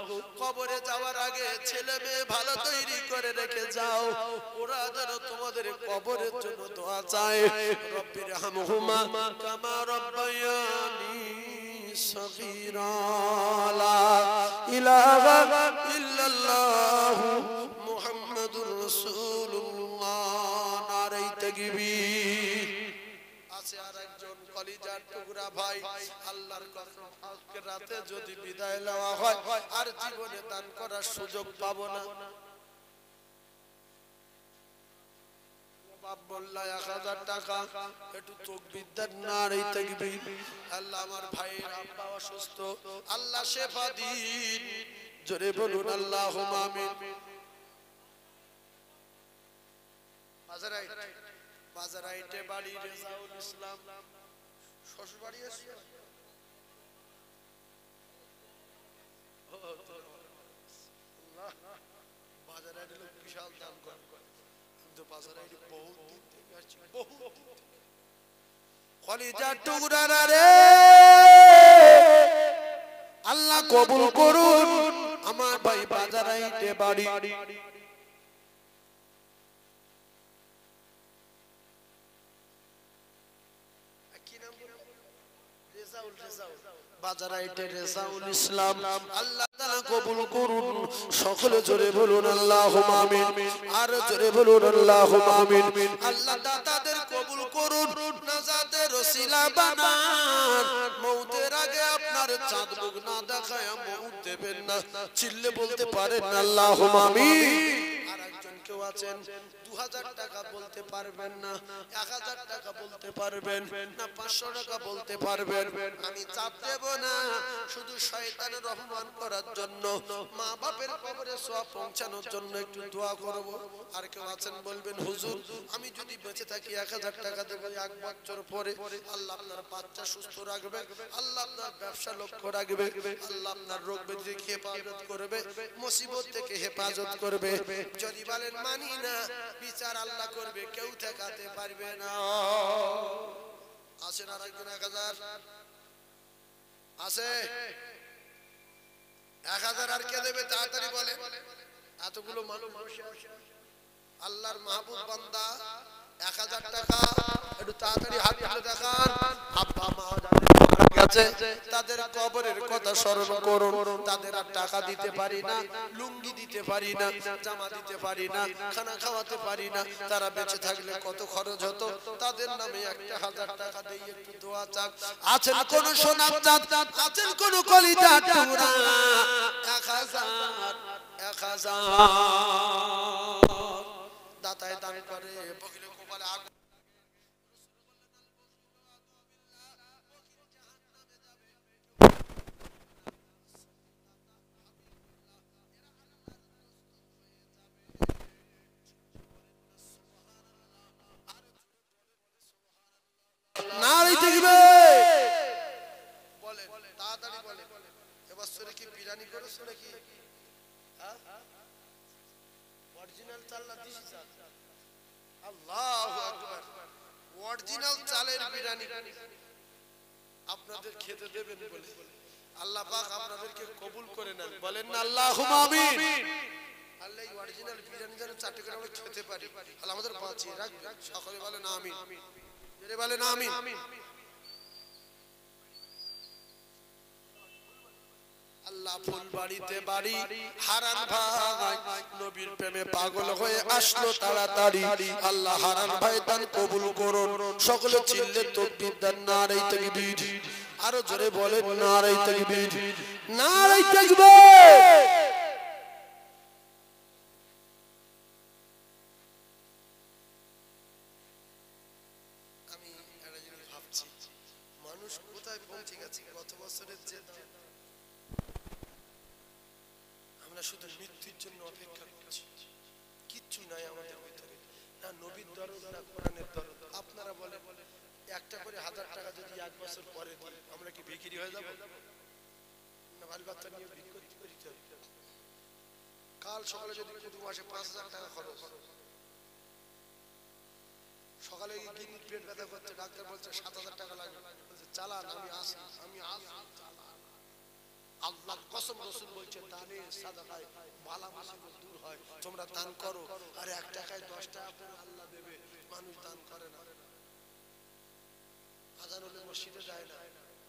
কবরে যাওয়ার আগে ছেলে মেয়ে ভালো তৈরি করে রেখে যাও, ওরা যেন তোমাদের কবরের জন্য দোয়া চায়। রব্বির হামহুমা কামা রাব্বায়ানি সগীরা। লা ইলাহা ইল্লাল্লাহ মুহাম্মাদুর রাসূলুল্লাহ। নারে তাকবীর। আছে আরেকজন কলিজার টুকরা ভাই, আল্লাহর কসম আজকে রাতে যদি বিদায় নেওয়া হয় আর জীবনে দান করার সুযোগ পাবো না। বাপ বললা 1000 টাকা, একটু তাকবীর দেন, নারে তাকবীর। আল্লাহ আমার ভাইয়ের আব্বা অসুস্থ, আল্লাহ শেফা দিন। জোরে বলুন আল্লাহুম্মা আমিন। বাজারাইটে বাড়ি রেজাউল ইসলাম, শ্বশুর বাড়ি এসে বাজারাইটে লোক বিশাল দাম করে, কিন্তু বাজারাইটে বহুত দিন থেকে আসছে, বহুত কলিজার টুকরা রে, আল্লাহ কবুল করুন। আমার ভাই বাজারাইতে বাড়ি, বাজারাইতে রেজাউল ইসলাম। আল্লাহ তাআলা কবুল করুন। সকলে জোরে বলুন আল্লাহুম্মা আমিন। আর জোরে বলুন আল্লাহুম্মা আমিন। আল্লাহ দাতাদের কবুল করুন, নাজাতের ওসিলা বানান। মউতের আগে আপনার চাঁদ মুখ না দেখায় মউত দেবেন না। চিল্লে বলতে পারেন আল্লাহুম্মা আমিন। আর একজন কেউ আছেন 2000 টাকা বলতে পারবেন না, 1000 টাকা বলতে পারবেন না, 500 টাকা বলতে পারবেন। আমি চাপ দেব না, শুধু শয়তানের রহমান করার জন্য, মা বাপের কবরে সওয়াব পৌঁছানোর জন্য একটু দোয়া করব। আর কেউ আছেন বলবেন হুজুর আমি যদি বেঁচে থাকি 1000 টাকা দেব, 1 বছর পরে আল্লাহ আপনার বাচ্চা সুস্থ রাখবে, আল্লাহ আপনার ব্যবসা লক্ষ্য রাখবে, আল্লাহ আপনার রোগ ব্যাধি থেকে হেফাজত করবে, মুসিবত থেকে হেফাজত করবে। যদি বলেন মানি না, বিচার আল্লাহ করবে, কেউ ঠেকাতে পারবে না। আসেন আর একজন 1000 আছে, 1000 আর কে দেবে তাড়াতাড়ি বলে। এতগুলো মানুষ আল্লাহর মাহবুব বান্দা 1000 টাকা একটু তাড়াতাড়ি হাত তুলে দেখান। আব্বা মা যাদের মারা গেছে তাদের কবরের কথা স্মরণ করুন। তাদের আর টাকা দিতে পারি না, লুঙ্গি দিতে পারি না, জামা দিতে পারি না, খানা খাওয়াতে পারি না। তারা বেঁচে থাকলে কত খরচ হতো, তাদের নামে 1000 টাকা দিয়ে একটু দোয়া চান। আছেন কোন সোনার চাঁদ, আছেন কোন কলিজার টুকরা, 1000 দাতায় দান করে বগিরে কপালে আগুন। নারী দেখবে বলে তাড়াতাড়ি বলে এবছরে কি বিরিয়ানি করেছো নাকি? অরিজিনাল চাল না দিশি চাল? আল্লাহু আকবার। অরিজিনাল চালের বিরিয়ানি আপনাদের খেতে দেবেন বলে আল্লাহ পাক আপনাদেরকে কবুল করে নেন। বলেন না আল্লাহুম্মা আমিন। আল্লাহ এই অরিজিনাল বিরিয়ানি যেন 4 করে আমরা খেতে পারি, আল্লাহ আমাদের বাঁচিয়ে রাখবেন। সকলে বলেন আমিন। জোরে বলেন আমিন। আল্লাহ ফুলবাড়িতে বাড়ি হারান ভাই নবীর প্রেমে পাগল হয়ে আসলো তাড়াতাড়ি। আল্লাহ হারান ভাই দান কবুল করুন। সকলে চিল্লে তাকবীর দেন, নারে তাকবীর। আরো জোরে বলেন নারে তাকবীর, নারে তাকবীর। আমি একটা জিনিস ভাবছি, মানুষ কোথায় পৌঁছে গেছে। গত বছরের যে আমরা শুধু মৃত্যুর জন্য অপেক্ষা করছি, কিচ্ছু নাই আমাদের ভিতরে, না নবীর দরদ না কোরআনের দরদ। আপনারা বলেন একটা করে 1000 টাকা যদি 1 বছর পরে দিই আমরা কি ভিখারি হয়ে যাব? না বাল বাচ্চা নিয়ে ভিক্ষা করতে হবে? কাল সকালে যদি প্রতি মাসে 5000 টাকা খরচ, সকালে গিয়ে পেট ব্যথা করছে, ডাক্তার বলছে 7000 টাকা লাগবে, বলছে চালান আমি আসি, আমি আসি চালান। আল্লাহর কসম রাসূল বলছে দানে সাদাকায় বালা মুসিবত দূর হয়। তোমরা দান করো, আর 1 টাকায় 10 টাকা করে আল্লাহ দেবে। মানুষ দান করে না। আজান হলে মসজিদে যায় না,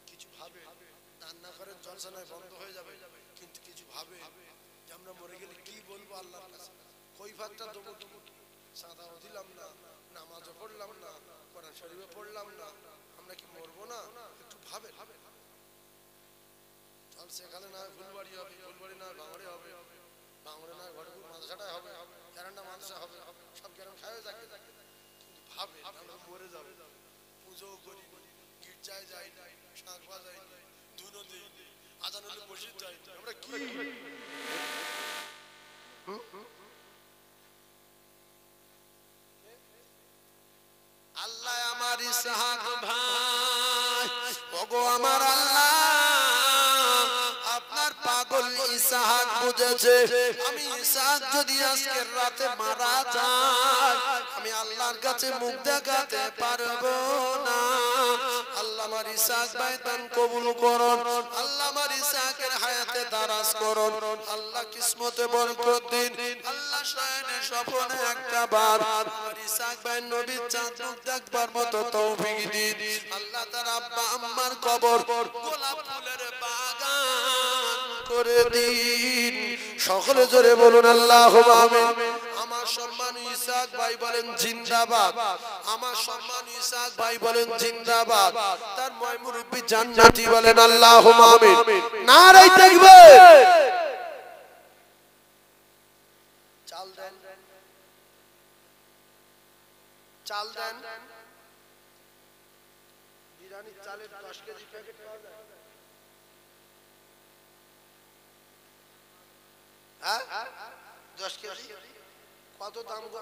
কিছু ভাবে দান না করে জলসা নয় বন্ধ হয়ে যাবে, কিন্তু কিছু ভাবে যে আমরা মরে গেলে কি বলবো আল্লাহর কাছে, কৈফাতটা দেবো কি? সাদাও দিলাম না, নামাজও পড়লাম না, কোরআন শরীফও পড়লাম না, আমরা কি মরবো না? একটু ভাবে। চল সেখানে না ফুলবাড়ি হবে, ফুলবাড়ি না ভাঙড়ে হবে, ভাঙড়ে না ঘরপুর মাদ্রাসাটাই হবে, গ্যারান্ডা মাদ্রাসা হবে, সব গ্যারান খাওয়া যাবে। কিন্তু ভাবে আমরা মরে যাবে, পুজো করি, গির্জায় যাই, শাঁখ বাজাই, ধুনো দিই, আজান হলে মসজিদ যাই, আমরা কি? আল্লাহ আমার ইসহাক ভাই, ওগো আমার আল্লাহ, আপনার পাগল ইসহাক বুঝেছে আমি ইসহাক যদি আজকের রাতে মারা যায় আমি আল্লাহর কাছে মুখ দেখাতে পারবো না। আল্লাহ আমার ইসহাক ভাই দান কবুল করুন, আল্লাহ আমার ইসহাকের হায়াতে দারাজ করুন, আল্লাহ কিসমতে বরকত দিন, আল্লাহ শয়নে স্বপ্নে একটা বার আমার ইসহাক ভাই নবীর চাঁদ মুখ দেখবার মতো তৌফিক দিন। আল্লাহ তার আব্বা আম্মার কবর গোলাপ ফুলের বাগান করে দিন। সকলে জোরে বলুন আল্লাহুম্মা আমিন। আমার সম্মানী ইসহাক ভাই বলেন জিন্দাবাদ, আমার সম্মানী ইসহাক ভাই বলেন জিন্দাবাদ, তার ময় মুরব্বি জান্নাতি বলেন আল্লাহুম্মা আমিন। নারে তাকবীর। চাল দেন, চাল দেন, বিরিয়ানির চালের 10 কেজি প্যাকেট পাওয়া যায়? হ্যাঁ 10 কেজি কত দাম গো?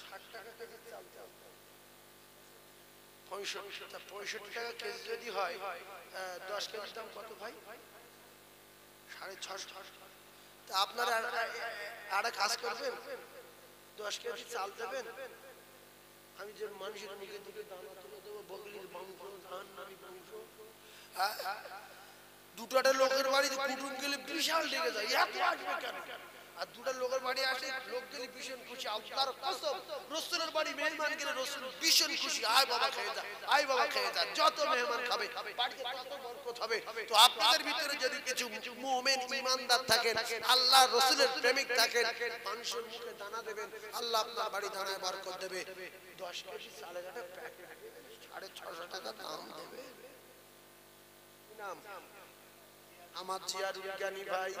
60 টাকা কেজি চাল, 65 টাকা কেজি যদি হয় 10 কেজির দাম কত ভাই? 650। তা আপনারা আরেক কাজ করবেন, 10 কেজি চাল দেবেন, আমি যে মানুষের মুখে দিকে দানা তুলে দেবো, বগলির মাংস, ধান, নারী মাংস। দুটো লোকের বাড়িতে কুটুম গেলে বিশাল লেগে যায়, এত আসবে কেন? আর দুটো লোকের বাড়ি আসে, লোক গেলে ভীষণ খুশি। আল্লাহর কসম, রাসূলের বাড়ি মেহমান গেলে রাসূল ভীষণ খুশি। আয় বাবা খেয়ে যা, আয় বাবা খেয়ে যা, যত মেহমান খাবে বাড়িতে তত বরকত হবে। তো আপনাদের ভিতরে যদি কিছু মুমিন ঈমানদার থাকেন, আল্লাহর রাসূলের প্রেমিক থাকেন, মানুষের মুখে দানা দেবেন, আল্লাহ আপনার বাড়ি দানায় বরকত দেবে। 10 কেজি চালের একটা প্যাকেট 650 টাকা দাম দেবে। নাম আমার জিয়ারুল জ্ঞানী ভাই,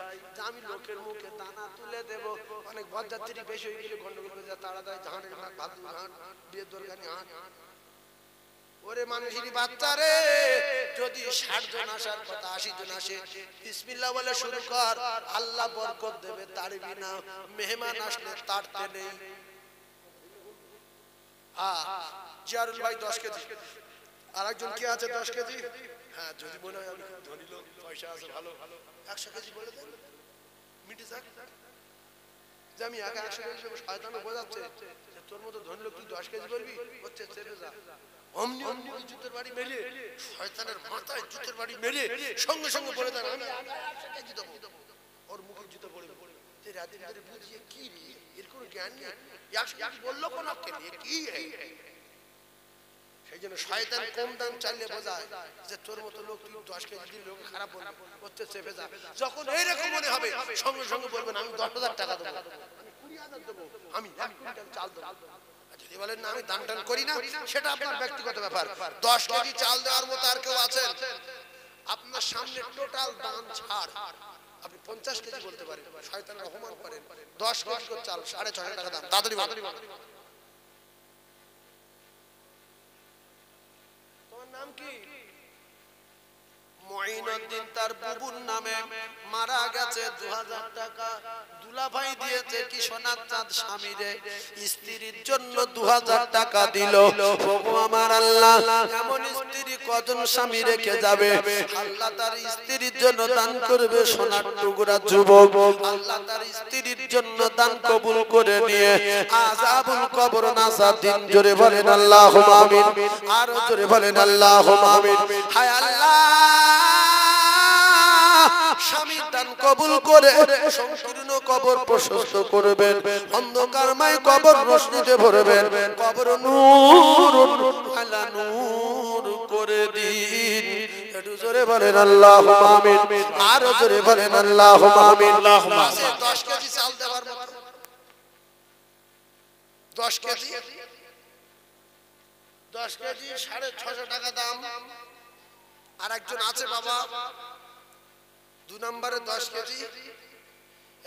আমি লোকের মুখে দানা তুলে দেব। অনেক বরযাত্রী বেশি হয়ে গেলে গন্ডগোল হয়ে যায়, তাড়াতাড়ি ঝাঁটের হাট, ভাদুর হাট, বিয়ের দরকারি হাট। ওরে মানুষেরই বাচ্চা রে, যদি 60 জন আসার কথা 80 জন আসে, বিসমিল্লাহ বলে শুরু কর, আল্লাহ বরকত দেবে। তাড়বি না, মেহমান আসলে তাড়তে নেই। জিয়ারুল ভাই 10 কেজি, আরেকজন কি আছে 10 কেজি? হ্যাঁ যদি মনে হয় আমি খুব ধনী লোক, পয়সা আছে ভালো, 100 কেজি বলে দেন, মিটে যাক। যে আমি একা 100 কেজি দেবো, শয়তানও বোঝাচ্ছে যে তোর মতো ধনী লোক তুই 10 কেজি বলবি, হচ্ছে চেপে যা। অমনি অমনি জুতের বাড়ি মেলে, শয়তানের মাথায় জুতের বাড়ি মেলে সঙ্গে সঙ্গে বলে দেন আমি 100 কেজি দেবো। ওর মুখে জুতো পড়ে যে রাতে ধরে বুঝিয়ে কি রে, এর কোনো জ্ঞান নেই, 100 কেজি বললো কোন আক্কেল নিয়ে কি? সেই জন্য শয়তান কম দাম চাইলে বোঝায় যে তোর মতো লোক তুই 10 কেজি দিন লোক খারাপ বলবে, করতে চেপে যা। যখন এইরকম মনে হবে সঙ্গে সঙ্গে বলবেন আমি 10,000 টাকা দেবো, আমি 20,000 দেবো, আমি 1 কুইন্টাল চাল দেবো। যদি বলেন না আমি দান টান করি না, সেটা আপনার ব্যক্তিগত ব্যাপার। 10 কেজি চাল দেওয়ার মতো আর কেউ আছেন? আপনার সামনে টোটাল দান ছাড়, আপনি 50 কেজি বলতে পারেন, শয়তানের অপমান করেন। 10 কেজি চাল 650 টাকা দাম, তাড়াতাড়ি বলেন। নাম কি? মঈনুদ্দিন তার বুবুর নামে মারা গেছে, 2000 টাকা দুলাভাই দিয়েছে কি সোনার চাঁদ স্বামীরে, স্ত্রীর জন্য 2000 টাকা দিল। ওগো আমার আল্লাহ, এমন স্ত্রী কজন স্বামী রেখে যাবে, আল্লাহ তার স্ত্রীর জন্য দান করবে সোনার টুকরা যুবক, আল্লাহ তার স্ত্রীর জন্য দান কবুল করে নিয়ে আযাবুল কবর নাজাত দিন। জোরে বলেন আল্লাহুম্মা আমিন, আর জোরে বলেন আল্লাহুম্মা আমিন। হায় আল্লাহ, স্বামী দান কবুল করে সংকীর্ণ কবর প্রশস্ত করবেন, অন্ধকারময় কবর রোশনিতে ভরবেন, কবর নূর আলা নূর করে দিন। একটু জোরে বলেন আল্লাহুম্মা আমিন, আর জোরে বলেন আল্লাহুম্মা আমিন। 10 কেজি চাল দেওয়ার মতো, 10 কেজি 650 টাকা দাম। আর একজন আছে বাবা 2 নম্বরে 10 কেজি,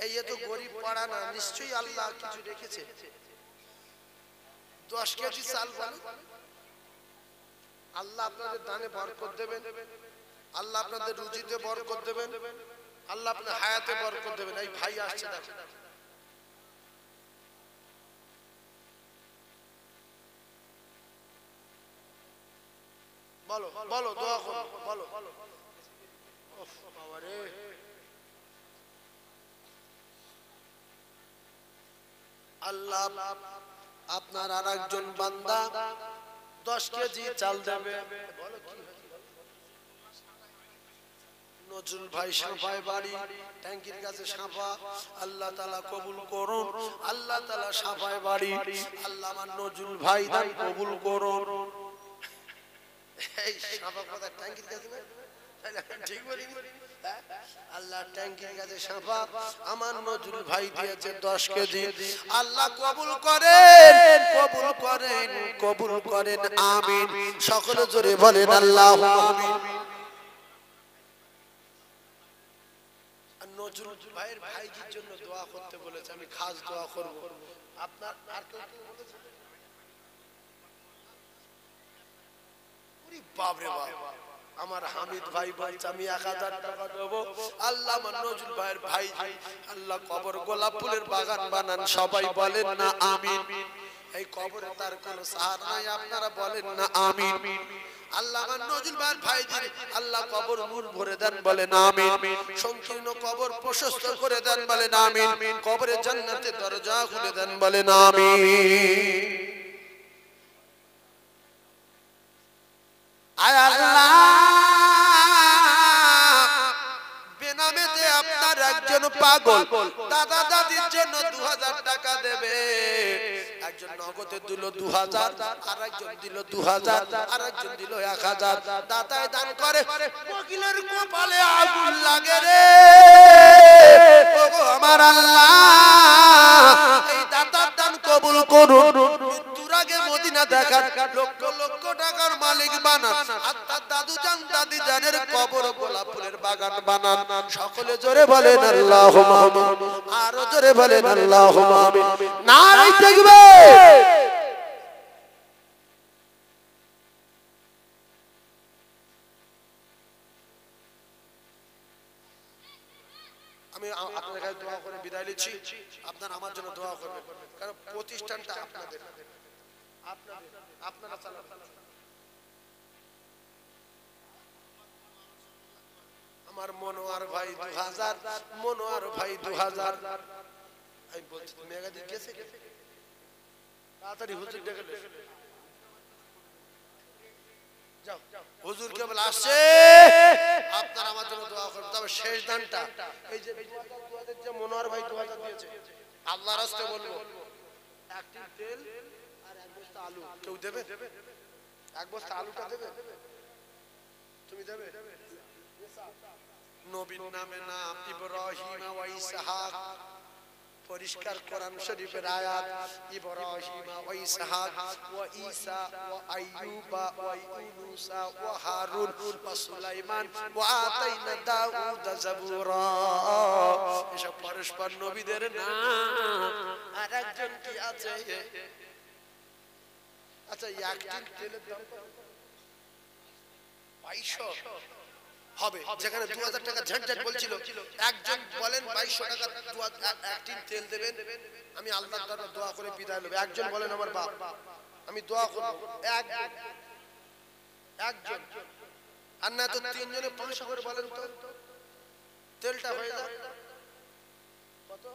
এই তো গরিব পাড়া না, নিশ্চয়ই আল্লাহ কিছু রেখেছে। 10 কেজি চাল বলে আল্লাহ আপনাদের দানে বরকত দেবেন, আল্লাহ আপনাদের রুজিতে বরকত দেবেন, আল্লাহ আপনাদের হায়াতে বরকত দেবেন। এই ভাই আসছে দেখো, বলো বলো দোয়া করো, বলো আল্লাহ আপনার আর একজন বান্দা 10 কেজি চাল দেবে। বলো কি নজরুল ভাই সাফায় বাড়ি, ট্যাঙ্কির কাছে সাফা। আল্লাহ তাআলা কবুল করুন। আল্লাহ তাআলা সাফায় বাড়ি। আল্লাহ আমার নজরুল ভাই দান কবুল করুন। এই সাফা কথা ট্যাঙ্কির কাছে না, ঠিক বলিনি? আল্লাহ ট্যাঙ্কির কাছে সাফা আমার নজরুল ভাই দিয়েছে 10 কেজি। আল্লাহ কবুল করেন, কবুল করেন, কবুল করেন, আমিন। সকলে জোরে বলেন আল্লাহুম্মা আমিন। নজরুল ভাইয়ের ভাইজির জন্য দোয়া করতে বলেছে, আমি খাস দোয়া করব। আপনার আর কেউ বলেছে? ওরে বাপ রে বাপ, আমার হামিদ ভাই বলছে আমি 1000 টাকা দেব। আল্লাহ আমার নজরুল ভাইয়ের ভাইজি আল্লাহ কবর গোলাপ ফুলের বাগান বানান। সবাই বলেন না আমিন। এই কবরে তার কোনো সাহারা নাই, আপনারা বলেন না আমিন। আল্লাহ আমার নজরুল ভাইয়ের ভাইজির আল্লাহ কবর নূর ভরে দেন, বলেন আমিন। সংকীর্ণ কবর প্রশস্ত করে দেন, বলেন আমিন। কবরে জান্নাতের দরজা খুলে দেন, বলেন আমিন। আয় আল্লাহ, বেনামেতে আপনার একজন পাগল দাদা দাদির জন্য 2000 টাকা দেবে। একজন নগদে দিল 2000, আর একজন দিল 2000, আর একজন দিল 1000। দাদায় দান করে কোকিলের কপালে আগুন লাগে রে। ওগো আমার আল্লাহ, এই দাতার দান কবুল করুন। মৃত্যুর আগে মদিনা দেখার লক্ষ লক্ষ টাকার মালিক বানান। আত্মার দাদু জান দাদি জানের কবর গোলাপ ফুলের বাগান বানান। সকলে জোরে বলেন আল্লাহুম্মা আমিন। আরো জোরে বলেন আল্লাহুম্মা আমিন। নারে তাকবীর। আমি আপনাদের কাছে দোয়া করে বিদায় নিচ্ছি। আপনারা আমার জন্য দোয়া করবেন, কারণ প্রতিষ্ঠানটা আপনাদের, আপনারা চালাবেন। আমার মনোয়ার ভাই 2000, মনোয়ার ভাই 2000। আমি বলছি তুমি একাধিক গেছে, তাড়াতাড়ি হুজুর ডেকে লে যাও। হুজুর কেবল আসছে, আপনারা আমার জন্য দোয়া করবেন। তবে শেষ দানটা এই যে 2000 যে মনোয়ার ভাই 2000 দিয়েছে, আল্লাহর রাস্তায় বলবো, এক টিন তেল আর এক বস্তা আলু কেউ দেবে? এক বস্তা আলুটা দেবে? তুমি দেবে? নবীর নামে নাম ইব্রাহিম ওয়া ইসহাক, পরিষ্কার কোরআন শরীফের আয়াত। ইব্রাহিম ওয়া ইসহাক ওয়া ঈসা ওয়া আইয়ুব ওয়া ইউনুস ওয়া হারুন ওয়া সুলাইমান ওয়া আতাইনা দাউদ জাবুরা। এসব পরস্পর নবীদের নাম। আর একজন কি আছে? আচ্ছা, এক টিন তেলের দাম 2200 হবে। যেখানে 2000 টাকা ঝাঁঝাট বলছিল, একজন বলেন 2200 টাকা এক টিন তেল দেবেন। আমি আল্লাহর দরবারে দোয়া করে বিদায় নেব। একজন বলেন আমার বাপ, আমি দোয়া করব। একজন, আর না তো তিনজনে 500 করে বলেন তো, তেলটা হয়ে যায় কত?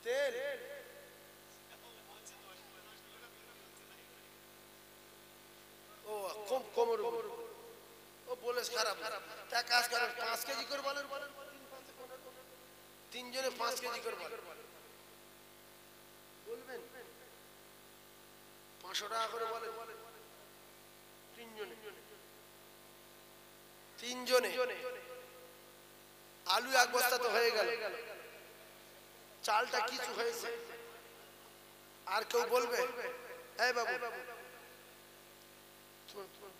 তেল ও কম কমর ও বলে খারাপ। তা কাজ করেন 5 কেজি করে বলেন, তিনজনে 5 কেজি করে বলেন। বলবেন 500 টাকা করে বলেন তিনজনে। আলু এক বস্তা তো হয়ে গেল, চালটা কিছু হয়েছে। আর কেউ বলবে? এই বাবু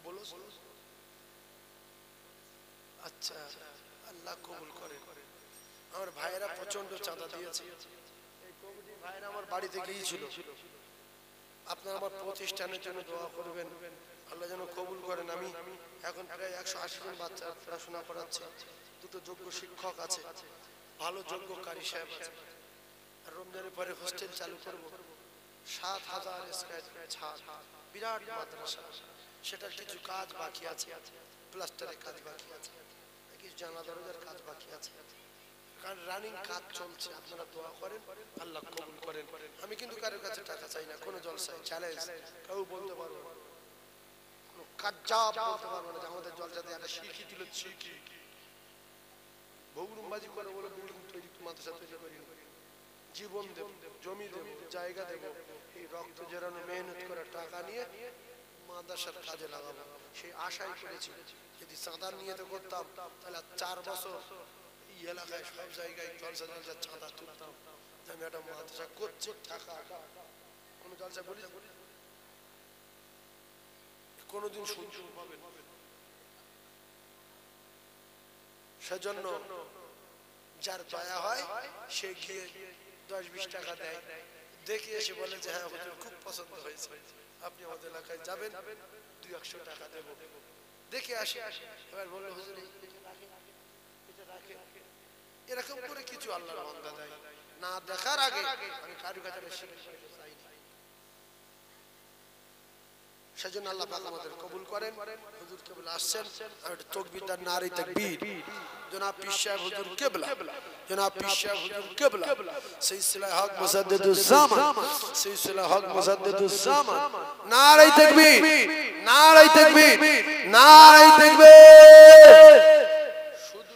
বলো। আচ্ছা, আল্লাহ কবুল করে। আমার ভাইয়েরা প্রচন্ড চাঁদা দিয়েছে। এই কমিটি ভাইয়েরা আমার বাড়িতে গিয়েছিল। আপনারা আমার প্রতিষ্ঠানের জন্য দোয়া করবেন, আল্লাহ যেন কবুল করেন। আমি এখন প্রায় 180 জন বাচ্চা পড়াশোনা করাচ্ছি। দুটো যোগ্য শিক্ষক আছে, ভালো যোগ্য কারি সাহেব আছে। আর রমজানের পরে হোস্টেল চালু করব। 7000 স্কয়ার ফিট ছাদ, বিরাট মাদ্রাসা। সেটার কিছু কাজ বাকি আছে, প্লাস্টারের কাজ বাকি আছে, কিছু জানা দরজার কাজ বাকি আছে। কারণ রানিং কাজ চলছে, আপনারা দোয়া করেন, আল্লাহ কবুল করেন। আমি কিন্তু কারোর কাছে টাকা চাই না, কোনো জলসায় চ্যালেঞ্জ কেউ বলতে পারবো না, কোনো কাজ্জাব বলতে পারবো না যে আমাদের জলসাতে একটা শিখি দিল, শিখি বগুরুমবাজি করে বলে বিল্ডিং তৈরি, মাদ্রাসা তৈরি করি, জীবন দেব, জমি দেব, জায়গা দেব, এই রক্ত জেরানো মেহনত করে টাকা নিয়ে মাদ্রাসার কাজে লাগাবো, সেই আশাই করেছি। যদি চাঁদা নিয়ে তো করতাম তাহলে 4 বছর এই এলাকায় সব জায়গায় জলসা জলসা চাঁদা তুলতাম, আমি একটা মাদ্রাসা করছি, টাকা কোনো জলসা বলি কোনোদিন শুনতে পাবেন। সেজন্য যার দয়া হয় সে গিয়ে 10-20 টাকা দেয়, দেখে এসে বলে যে হ্যাঁ হুজুর খুব পছন্দ হয়েছে, আপনি আমাদের এলাকায় যাবেন, 200-100 টাকা দেব, দেখে আসি। এবার বললো হুজুর এটা রাখে, এরকম করে কিছু আল্লাহর বান্দা দেয় না দেখার আগে। আমি কারো কাছে চাই না, সেজন্য আল্লাহ পাক আমাদের কবুল করেন। হুজুর কেবলা আসছেন, আর একটু তাকবীর দান, নারে তাকবীর। জনাব পীর সাহেব হুজুর কেবলা, জনাব পীর সাহেব হুজুর কেবলা, সিলসিলা হক মুজাদ্দিদুজ জামান, সিলসিলা হক মুজাদ্দিদুজ জামান। নারে তাকবীর, নারে তাকবীর, নারে তাকবীর। শুধু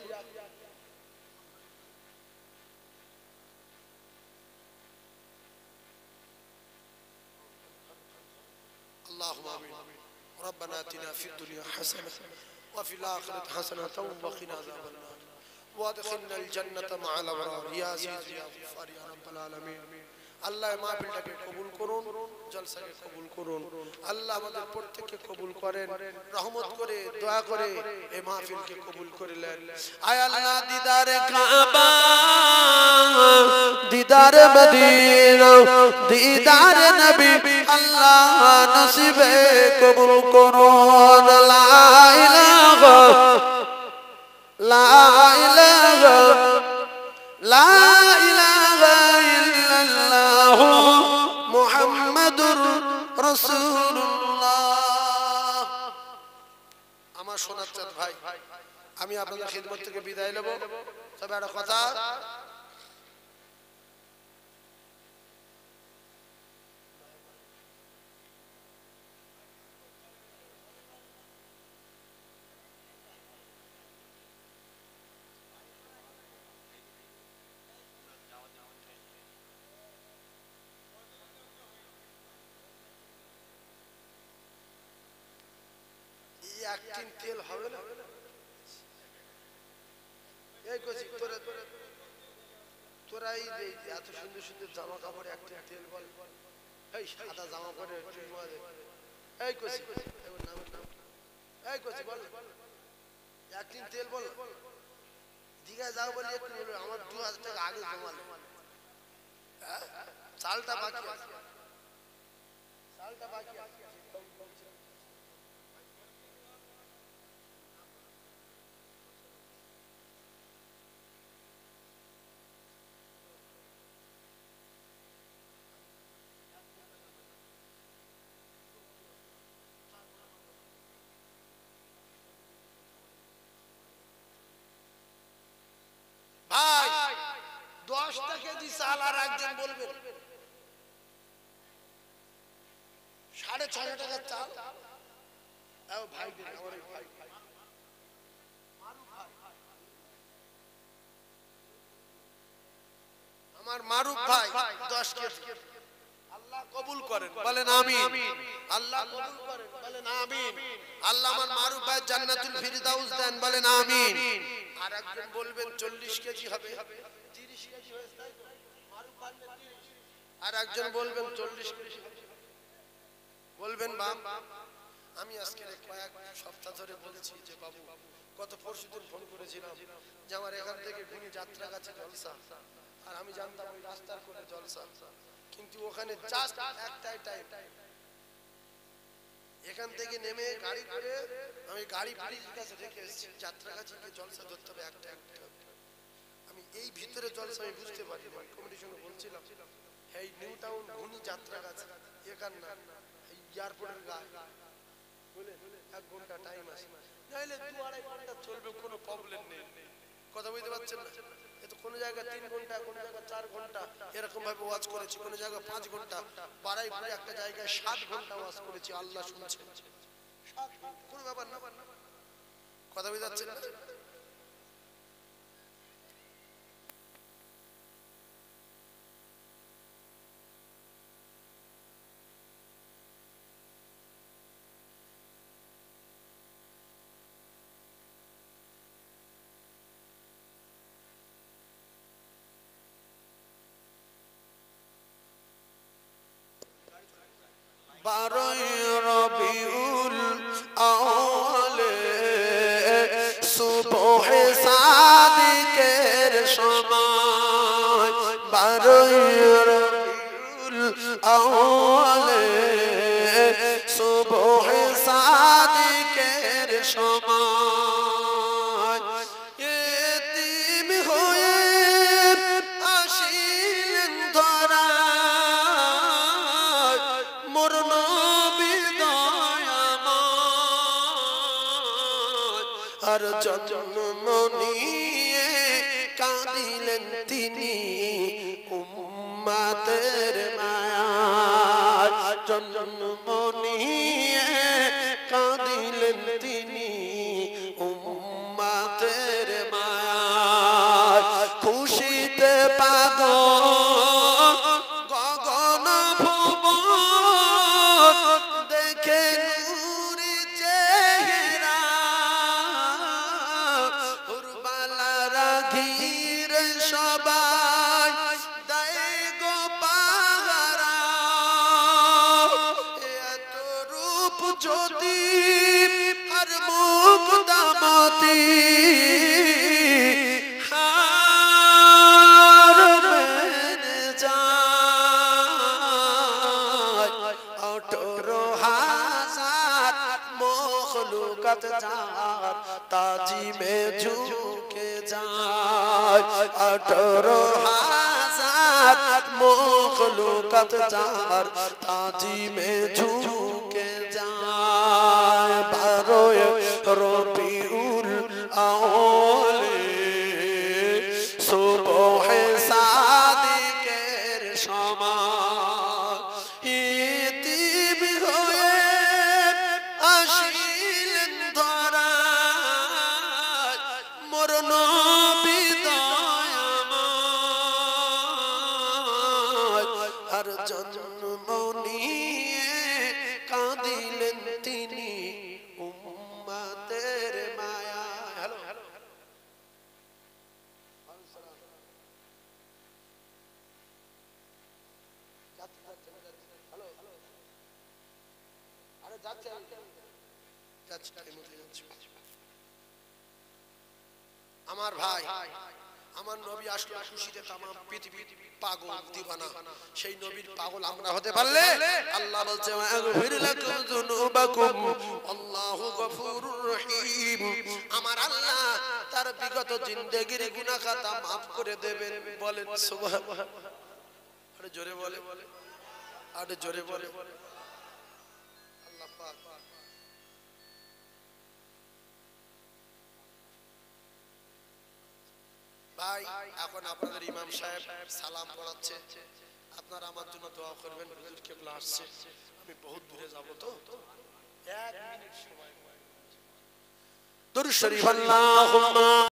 اللهم آمين. ربنا آتنا في الدنيا حسنة وفي الآخرة حسنة وقنا عذاب النار وادخلنا الجنة مع الأبرار يا عزيز يا غفار يا رب العالمين. আল্লাহ মাহফিলটাকে কবুল করুন, জলসাকে কবুল করুন, আল্লাহ আমাদের প্রত্যেককে কবুল করেন, রহমত করে দয়া করে এই মাহফিলকে কবুল করিলেন। আয় আল্লাহ দিদারে কাবা, দিদারে মদিনা, দিদারে নবী আল্লাহ নসিবে কবুল করুন। লা ইলাহা, লা ইলাহা, লা ইলাহা ইল্লাল্লাহ মুহাম্মাদুর রাসূলুল্লাহ। আমার সোনার চাঁদ ভাই, আমি আপনাদের খিদমত থেকে বিদায় নেব, তবে একটা কথা, একদিন তেল হবে না, এই কইছি তোরা তোরাই এত সুন্দর সুন্দর জামা কাপড়, একদিন তেল বল, এই সাদা জামা পরে এই কইছি, এই কইছি বল একদিন তেল বল, দীঘায় যাও বলি একটু বলো, আমার 2000 টাকা আগে জমালো, চালটা বাকি আছে, চালটা বাকি আছে। ভাই 10টা কেজি চাল আর একজন বলবেন 650 টাকার চাল, ভাই আমার ভাই আমার মারুফ ভাই 10 কেজি, আল্লাহ কবুল করেন বলেন আমিন, আল্লাহ কবুল করেন বলেন আমিন, আল্লাহ আমার মারুফ ভাই জান্নাতুল ফিরদাউস দেন বলেন আমিন। আর একজন বলবেন 40 কেজি হবে, 30 কেজি হয়েছে তাই তো, মারুফ ভাই 30, আর একজন বলবেন 40 কেজি বলবেন। বাপ আমি আজকে কয়েক সপ্তাহ ধরে বলছি যে বাবু, গত পরশুদিন ফোন করেছিলাম যে আমার এখান থেকে ঘুনি যাত্রা কাছে জলসা, আর আমি জানতাম ওই রাস্তার করে জলসা, কিন্তু ওখানে জাস্ট একটাই টাইম, এখান থেকে নেমে গাড়ি করে আমি গাড়ি ব্রিজের কাছে রেখে এসেছি, যাত্রা কাছে গিয়ে জলসা ধরতে হবে একটা। আমি এই ভিতরে জলসা আমি বুঝতে পারি না, কমিটির সঙ্গে বলছিলাম এই নিউ টাউন ঘুনি যাত্রা কাছে এখান না, এই এয়ারপোর্টের গায়ে বলে 1 ঘন্টা টাইম আছে, নাইলে 2-2.5 ঘন্টা চলবে, কোনো প্রবলেম নেই। কথা বুঝতে পারছেন না? এ তো কোন জায়গায় 3 ঘন্টা, কোন জায়গায় 4 ঘন্টা এরকম ভাবে ওয়াজ করেছি, কোন জায়গায় 5 ঘন্টা, বারাইপুরে একটা জায়গায় 7 ঘন্টা ওয়াজ করেছি, আল্লাহ শুনছেন। কোন ব্যাপার না, কথা বুঝা যাচ্ছে না? বারোই রবিউল আউয়ালে সুবহে সাদিকের সময়, বারোই রবিউল আউয়ালে সুবহে সাদিকের সময়, এতিম হয়ে আসিলেন ধরা মোর নবী দয়াময়, আর জন্ম নিয়ে কাঁদিলেন তিনি উম্মতের মায়ায়, জন্ম নিয়ে কাঁদিলেন তিনি উম্মতের মায়ায়, খুশিতে পাগল গগন ভুবন দেখে নূরি চেহারা, হুরবালারা ঘিরে সবাই দেয় গো পাহারা, এত রূপ যদি আর মুখ দামতি হার মেনে যায়, 18,000 মখলুকাত যার তাজিমে ঝুঁকে যায়, 18,000 মখলুকাত যার তাজিমে ঝুঁকে যায়, বারোই রবিউল আউয়ালে সুবহে সাদিকের সময়, ইতিম হয়ে আসিলেন ধরা মোর নবী দয়াময়, আর জন্ম নিয়ে কাঁদিলেন তিনি উম্মতের মায়া। হ্যালো হ্যালো আমার ভাই, আমার নবী আসলো খুশিতে তামাম পৃথিবী পাগল দিওয়ানা, সেই নবীর পাগল আমরা হতে পারলে আল্লাহ বলছে আগফির লাকুম যুনুবাকুম আল্লাহু গফুরুর রহিম, আমার আল্লাহ তার বিগত জিন্দেগির গুনাহ খাতা maaf করে দেবেন, বলেন সুবহানাল্লাহ। আরে জোরে বলে, আরে জোরে বলে আল্লাহ পাক। ভাই এখন আপনাদের ইমাম সাহেব সালাম পড়াচ্ছে, আপনারা আমার জন্য দোয়া করবেন, হুজুর কিবলা আসছে, আমি বহুত দূরে যাব তো 1 মিনিট সময়। দুরূদ শরীফ আল্লাহুম্মা